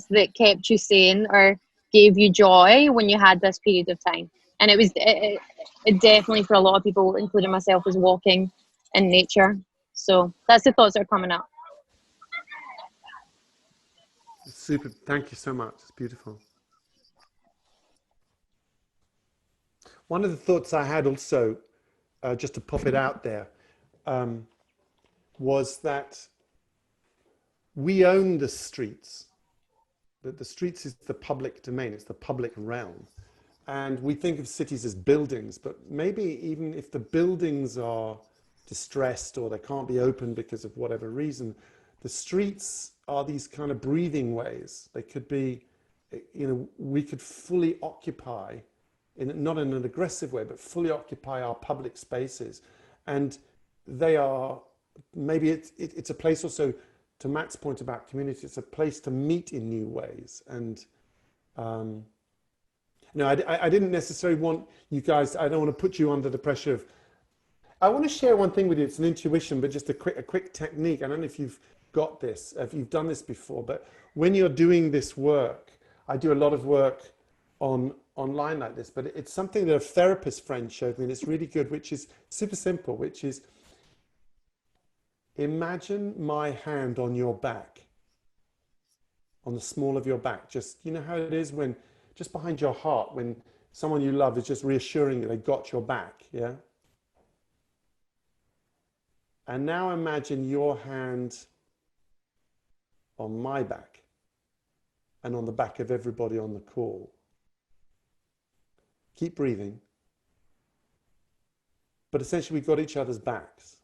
that kept you sane or gave you joy when you had this period of time. And it definitely for a lot of people, including myself, was walking in nature. So that's the thoughts that are coming up. Super. Thank you so much. It's beautiful. One of the thoughts I had also, just to pop it out there, was that we own the streets. That the streets is the public domain. It's the public realm. And we think of cities as buildings, but maybe even if the buildings are distressed or they can't be open because of whatever reason, the streets are these kind of breathing ways. They could be, you know, we could fully occupy, not in an aggressive way, but fully occupy our public spaces. And they are, maybe it's a place also, to Matt's point about community, it's a place to meet in new ways. And no, I didn't necessarily want you guys, I don't want to put you under the pressure of, I want to share one thing with you. It's an intuition, but just a quick technique. I don't know if you've got this, if you've done this before, but when you're doing this work, I do a lot of work online like this, but it's something that a therapist friend showed me, and it's really good, which is super simple, which is, imagine my hand on your back, on the small of your back. Just, you know how it is when, just behind your heart, when someone you love is just reassuring you they got your back, yeah? And now imagine your hand on my back and on the back of everybody on the call. Keep breathing. But essentially we've got each other's backs.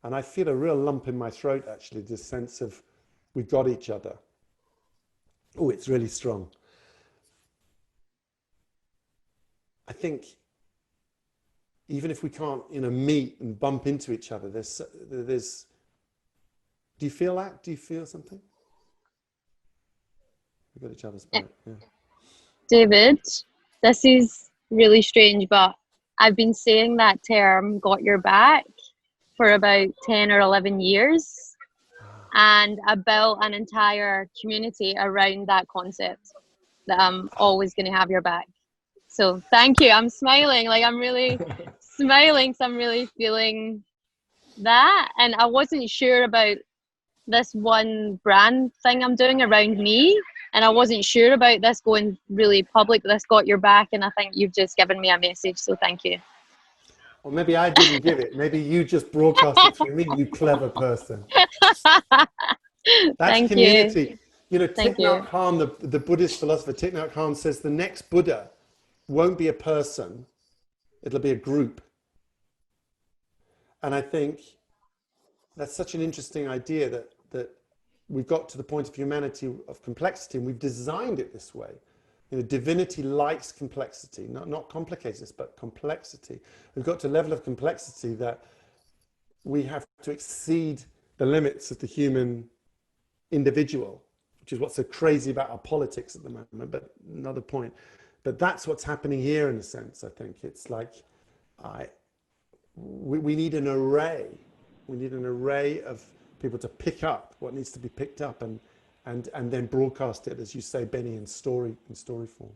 And I feel a real lump in my throat, actually, this sense of we've got each other. Oh, it's really strong. I think even if we can't, meet and bump into each other, there's, do you feel that? Do you feel something? We've got each other's back, yeah. David, this is really strange, but I've been saying that term, got your back, for about 10 or 11 years. And I built an entire community around that concept, that I'm always going to have your back. So thank you. I'm smiling, like I'm really smiling, so I'm really feeling that. And I wasn't sure about this one brand thing I'm doing around me, and I wasn't sure about this going really public, this got your back, and I think you've just given me a message, so thank you. Or maybe I didn't give it. Maybe you just broadcast it through me, you clever person. That's Thank community. you. Thich Nhat Hanh, the Buddhist philosopher, Thich Nhat Hanh says the next Buddha won't be a person, it'll be a group. And I think that's such an interesting idea that we've got to the point of humanity of complexity, and we've designed it this way. Divinity likes complexity, not complicatedness, but complexity. We've got to a level of complexity that we have to exceed the limits of the human individual, which is what's so crazy about our politics at the moment, but another point. But that's what's happening here in a sense, I think. It's like we need an array. We need an array of people to pick up what needs to be picked up and then broadcast it, as you say, Benny, in story form.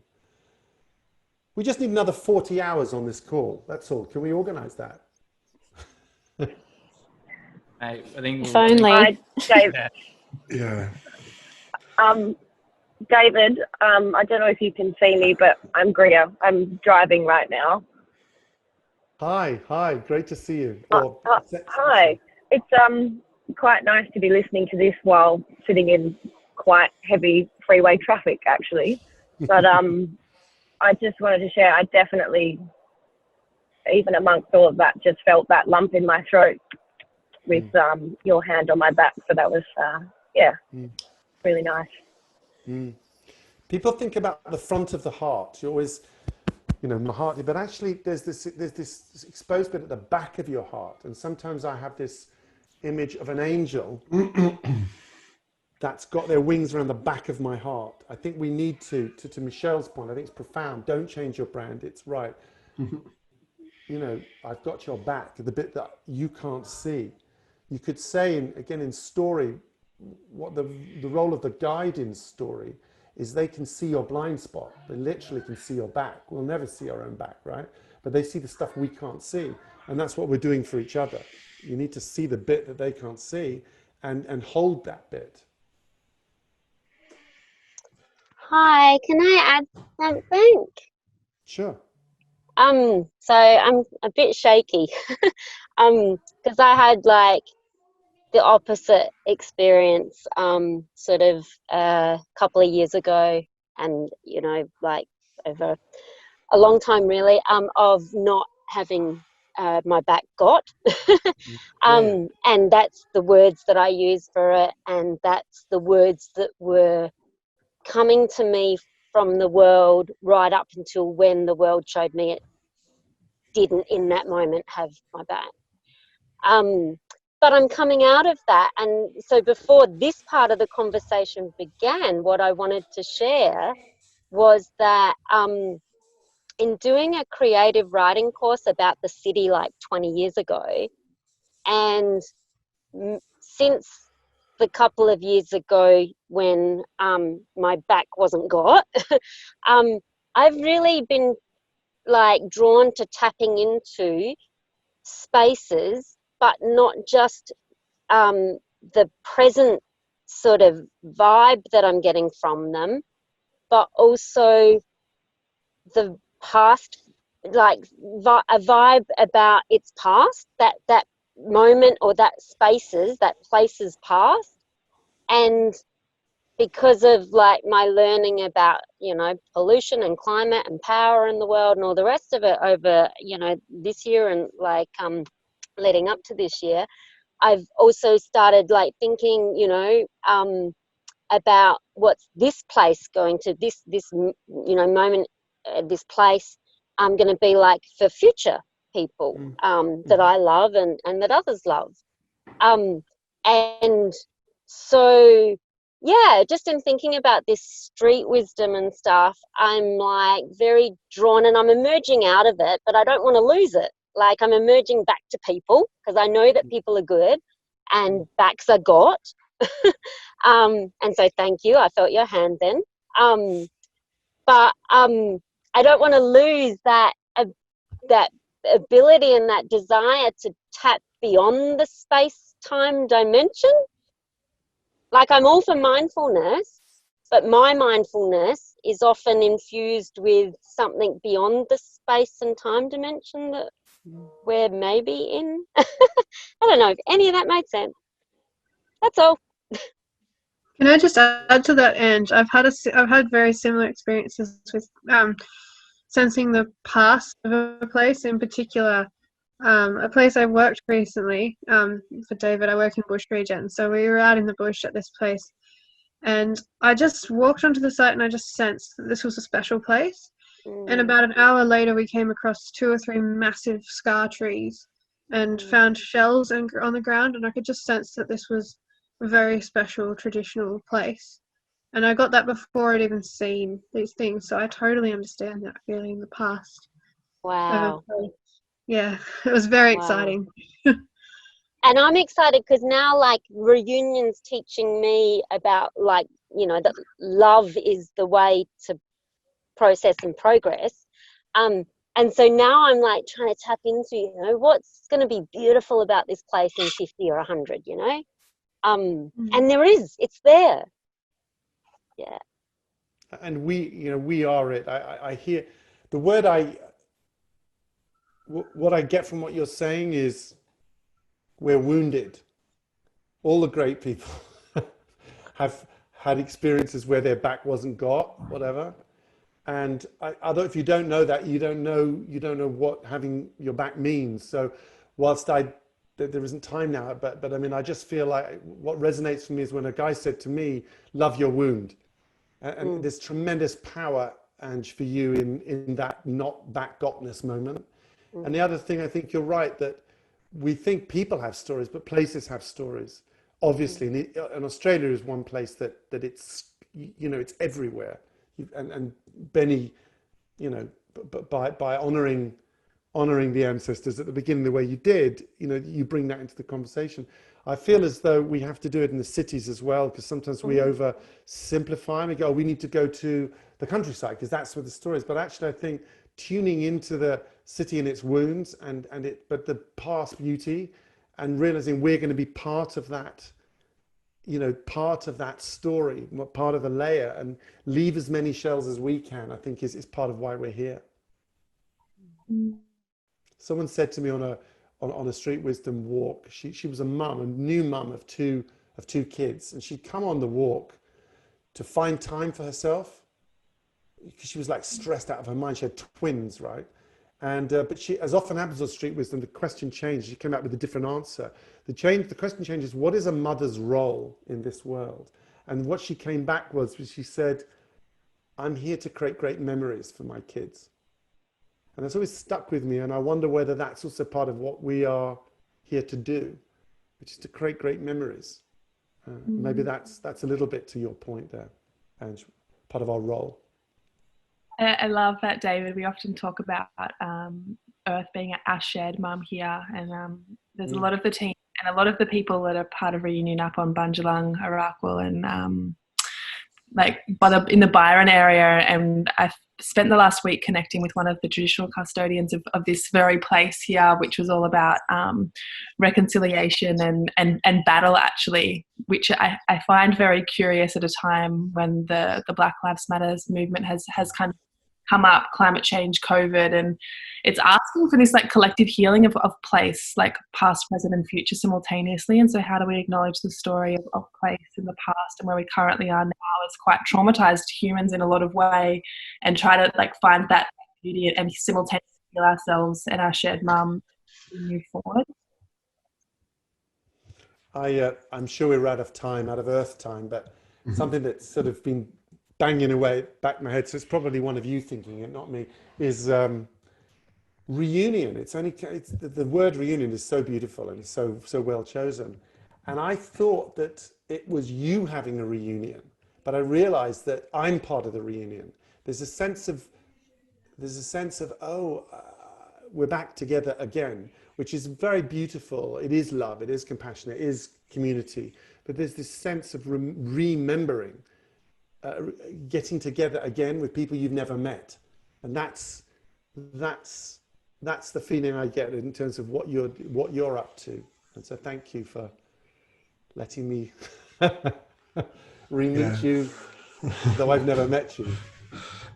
We just need another 40 hours on this call. That's all. Can we organise that? I think if only. Dave, Yeah. David, I don't know if you can see me, but I'm Greer. I'm driving right now. Hi. Great to see you. Hi. It's quite nice to be listening to this while sitting in quite heavy freeway traffic, actually. But I just wanted to share, I definitely, even amongst all of that, just felt that lump in my throat with your hand on my back. So that was, really nice. People think about the front of the heart. You always, my heart, but actually there's this exposed bit at the back of your heart. And sometimes I have this image of an angel that's got their wings around the back of my heart. I think we need to Michelle's point, I think it's profound. Don't change your brand. It's right. I've got your back, the bit that you can't see. You could say, again, in story, what the role of the guide in story is, they can see your blind spot. They literally can see your back. We'll never see our own back, right? But they see the stuff we can't see. And that's what we're doing for each other. You need to see the bit that they can't see and hold that bit. Hi, can I add something? Sure. So I'm a bit shaky because I had like the opposite experience sort of a couple of years ago, and like over a long time really, of not having my back got. And that's the words that I use for it, and that's the words that were coming to me from the world right up until when the world showed me it didn't in that moment have my back. But I'm coming out of that. And so before this part of the conversation began, what I wanted to share was that in doing a creative writing course about the city like 20 years ago, and since the couple of years ago when my back wasn't got, I've really been like drawn to tapping into spaces, but not just the present sort of vibe that I'm getting from them, but also the past, like a vibe about its past, that moment or that spaces, that places past. And because of like my learning about, you know, pollution and climate and power in the world and all the rest of it over, you know, this year and like leading up to this year, I've also started like thinking, you know, about what's this place going to, this you know, moment, this place going to be like for future people that I love and that others love. And so, yeah, just in thinking about this street wisdom and stuff, I'm like very drawn, and I'm emerging out of it, but I don't want to lose it. Like I'm emerging back to people because I know that people are good and backs are got. And so thank you. I felt your hand then. But I don't want to lose that that ability and that desire to tap beyond the space-time dimension. Like I'm all for mindfulness, but my mindfulness is often infused with something beyond the space and time dimension that we're maybe in. I don't know if any of that made sense. That's all. Can I just add to that, Ange? I've had very similar experiences with sensing the past of a place, in particular a place I worked recently for David. I work in bush region, so we were out in the bush at this place, and I just walked onto the site and I just sensed that this was a special place. And about an hour later, we came across 2 or 3 massive scar trees and found shells on the ground, and I could just sense that this was a very special traditional place. And I got that before I'd even seen these things, so I totally understand that feeling in the past. Wow. Yeah, it was very exciting. And I'm excited because now like reunions teaching me about like, you know, that love is the way to process and progress. And so now I'm like trying to tap into, you know, what's going to be beautiful about this place in 50 or 100, you know? And there is, it's there. Yeah. And we, you know, we are it. I hear the word what I get from what you're saying is we're wounded. All the great people have had experiences where their back wasn't got, whatever. And if you don't know that, you don't know what having your back means. So whilst there isn't time now, but I mean, I just feel like what resonates for me is when a guy said to me, love your wound. And there's tremendous power, Ange, for you in that not back gotness moment. And the other thing, I think you're right, that we think people have stories, but places have stories. Obviously, and Australia is one place that it's, you know, it's everywhere. And Benny, you know, by honoring the ancestors at the beginning the way you did, you know, you bring that into the conversation. I feel as though we have to do it in the cities as well, because sometimes we oversimplify and we go, oh, we need to go to the countryside because that's where the story is. But actually, I think tuning into the city and its wounds but the past beauty, and realizing we're going to be part of that, you know, part of that story, part of the layer, and leave as many shells as we can, I think is part of why we're here. Someone said to me on a street wisdom walk, she was a new mum of two kids, and she'd come on the walk to find time for herself because she was like stressed out of her mind. She had twins, right? And but she, as often happens on street wisdom, the question changed. She came out with a different answer. The question changes: what is a mother's role in this world? And what she came back was she said, "I'm here to create great memories for my kids." And that's always stuck with me. And I wonder whether that's also part of what we are here to do, which is to create great memories. Maybe that's a little bit to your point there, and part of our role. I love that, David. We often talk about Earth being our shared mum here, and there's a lot of the team and a lot of the people that are part of Reunion up on Bundjalung, Arakwal, and in the Byron area. And I've spent the last week connecting with one of the traditional custodians of this very place here, which was all about reconciliation and battle, actually, which I find very curious at a time when the Black Lives Matters movement has kind of come up, climate change, COVID, and it's asking for this like collective healing of place, like past, present and future simultaneously. And so how do we acknowledge the story of place in the past and where we currently are now as quite traumatized humans in a lot of way, and try to like find that beauty and simultaneously heal ourselves and our shared mum and move forward. I'm sure we're out of Earth time, but something that's sort of been banging away back in my head, so it's probably one of you thinking it, not me, is reunion. The word reunion is so beautiful and so well chosen. And I thought that it was you having a reunion, but I realized that I'm part of the reunion. There's a sense of we're back together again, which is very beautiful. It is love, it is compassion, it is community, but there's this sense of remembering, getting together again with people you've never met, and that's the feeling I get in terms of what you're up to. And so thank you for letting me re-meet you, though I've never met you.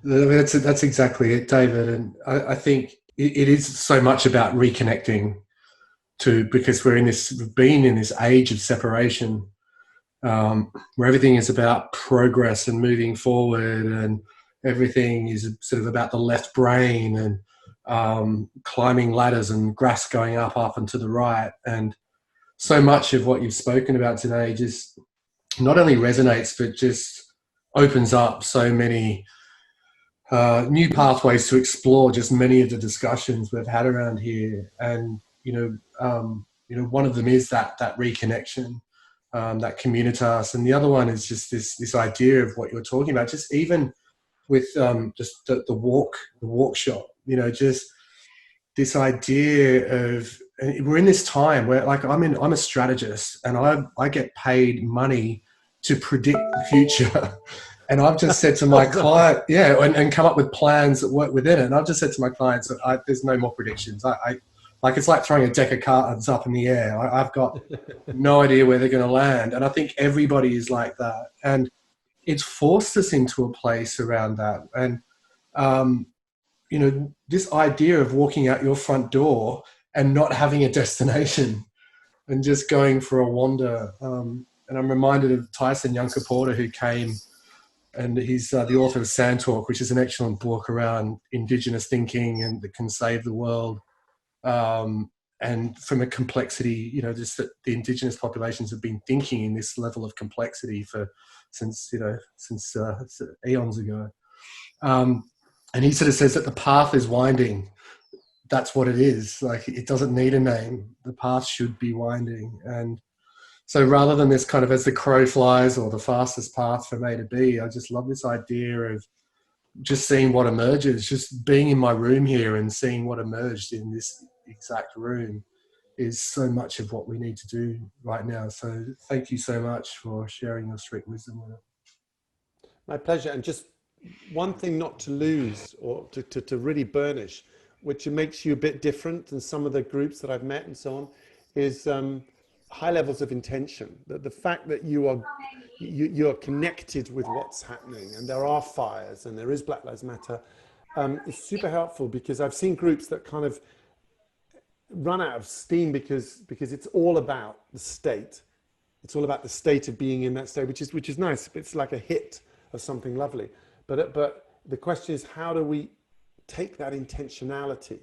That's exactly it, David. And I think it is so much about reconnecting because we've been in this age of separation, where everything is about progress and moving forward, and everything is sort of about the left brain and climbing ladders and grass going up and to the right. And so much of what you've spoken about today just not only resonates, but just opens up so many new pathways to explore just many of the discussions we've had around here. And, one of them is that reconnection, that communitas. And the other one is just this idea of what you're talking about, just even with just the walk shop, just this idea of, we're in this time where, like, I'm a strategist and I get paid money to predict the future. And I've just said to my client, and come up with plans that work within it. And I've just said to my clients, there's no more predictions. It's like throwing a deck of cards up in the air. I've got no idea where they're going to land. And I think everybody is like that. And it's forced us into a place around that. And, this idea of walking out your front door and not having a destination and just going for a wander. And I'm reminded of Tyson Yunkaporta, who came, and he's the author of Sand Talk, which is an excellent book around Indigenous thinking and that can save the world. And from a complexity, just that the Indigenous populations have been thinking in this level of complexity since eons ago. And he sort of says that the path is winding. That's what it is. Like, it doesn't need a name. The path should be winding. And so rather than this kind of as the crow flies or the fastest path from A to B, I just love this idea of just seeing what emerges, just being in my room here and seeing what emerged in this exact room is so much of what we need to do right now. So thank you so much for sharing your street wisdom with it. My pleasure. And just one thing not to lose, or to really burnish, which makes you a bit different than some of the groups that I've met and so on, is high levels of intention. The fact that you are connected with what's happening, and there are fires and there is Black Lives Matter, is super helpful, because I've seen groups that kind of run out of steam because it's all about the state. It's all about the state of being in that state, which is nice. It's like a hit of something lovely. But the question is, how do we take that intentionality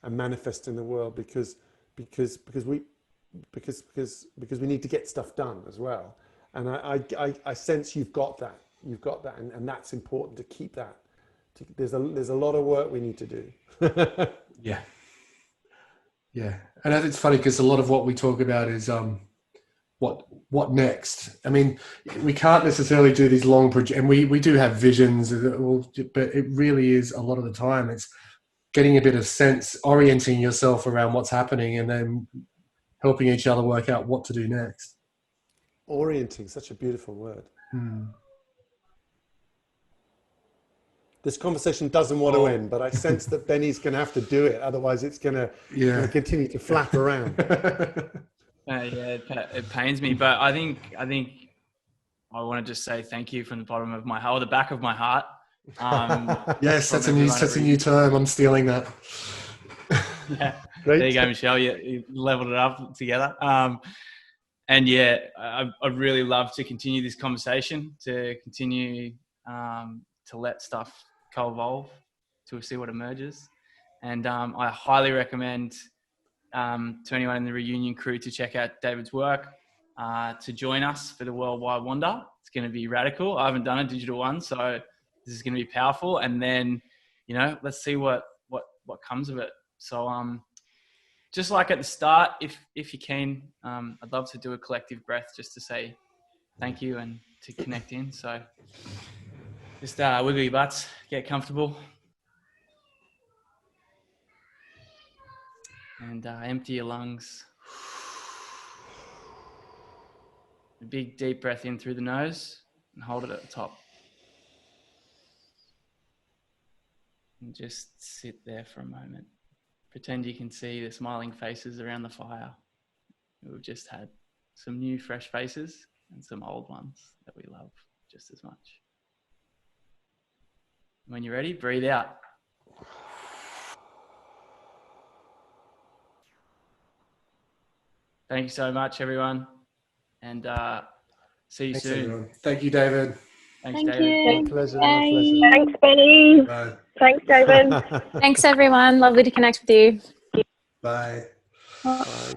and manifest in the world? Because we need to get stuff done as well. And I sense you've got that, and that's important to keep that. There's a lot of work we need to do. Yeah, and it's funny because a lot of what we talk about is what next. I mean, we can't necessarily do these long and we do have visions, but it really is a lot of the time it's getting a bit of sense, orienting yourself around what's happening, and then helping each other work out what to do next. Orienting, such a beautiful word. This conversation doesn't want to end, but I sense that Benny's going to have to do it. Otherwise, it's going to continue to flap around. Yeah, it pains me, but I think I want to just say thank you from the bottom of my heart, or the back of my heart. Yes, that's a new term. I'm stealing that. Yeah, there you go, Michelle. You leveled it up together. And yeah, I'd really love to continue this conversation, to continue to let stuff co-evolve, to see what emerges. And I highly recommend to anyone in the Reunion crew to check out David's work, to join us for the Worldwide Wander. It's going to be radical. I haven't done a digital one, so this is going to be powerful. And then, let's see what comes of it. So just like at the start, if you can, I'd love to do a collective breath just to say thank you and to connect in. So just wiggle your butts, get comfortable, and empty your lungs. A big deep breath in through the nose and hold it at the top. And just sit there for a moment. Pretend you can see the smiling faces around the fire. We've just had some new fresh faces and some old ones that we love just as much. When you're ready, breathe out. Thank you so much, everyone. And see you soon. Everyone. Thank you, David. Thanks, Thank David. you. My pleasure. Bye. My pleasure. Thanks, Benny. Bye. Thanks, David. Thanks, everyone. Lovely to connect with you. Bye. Bye.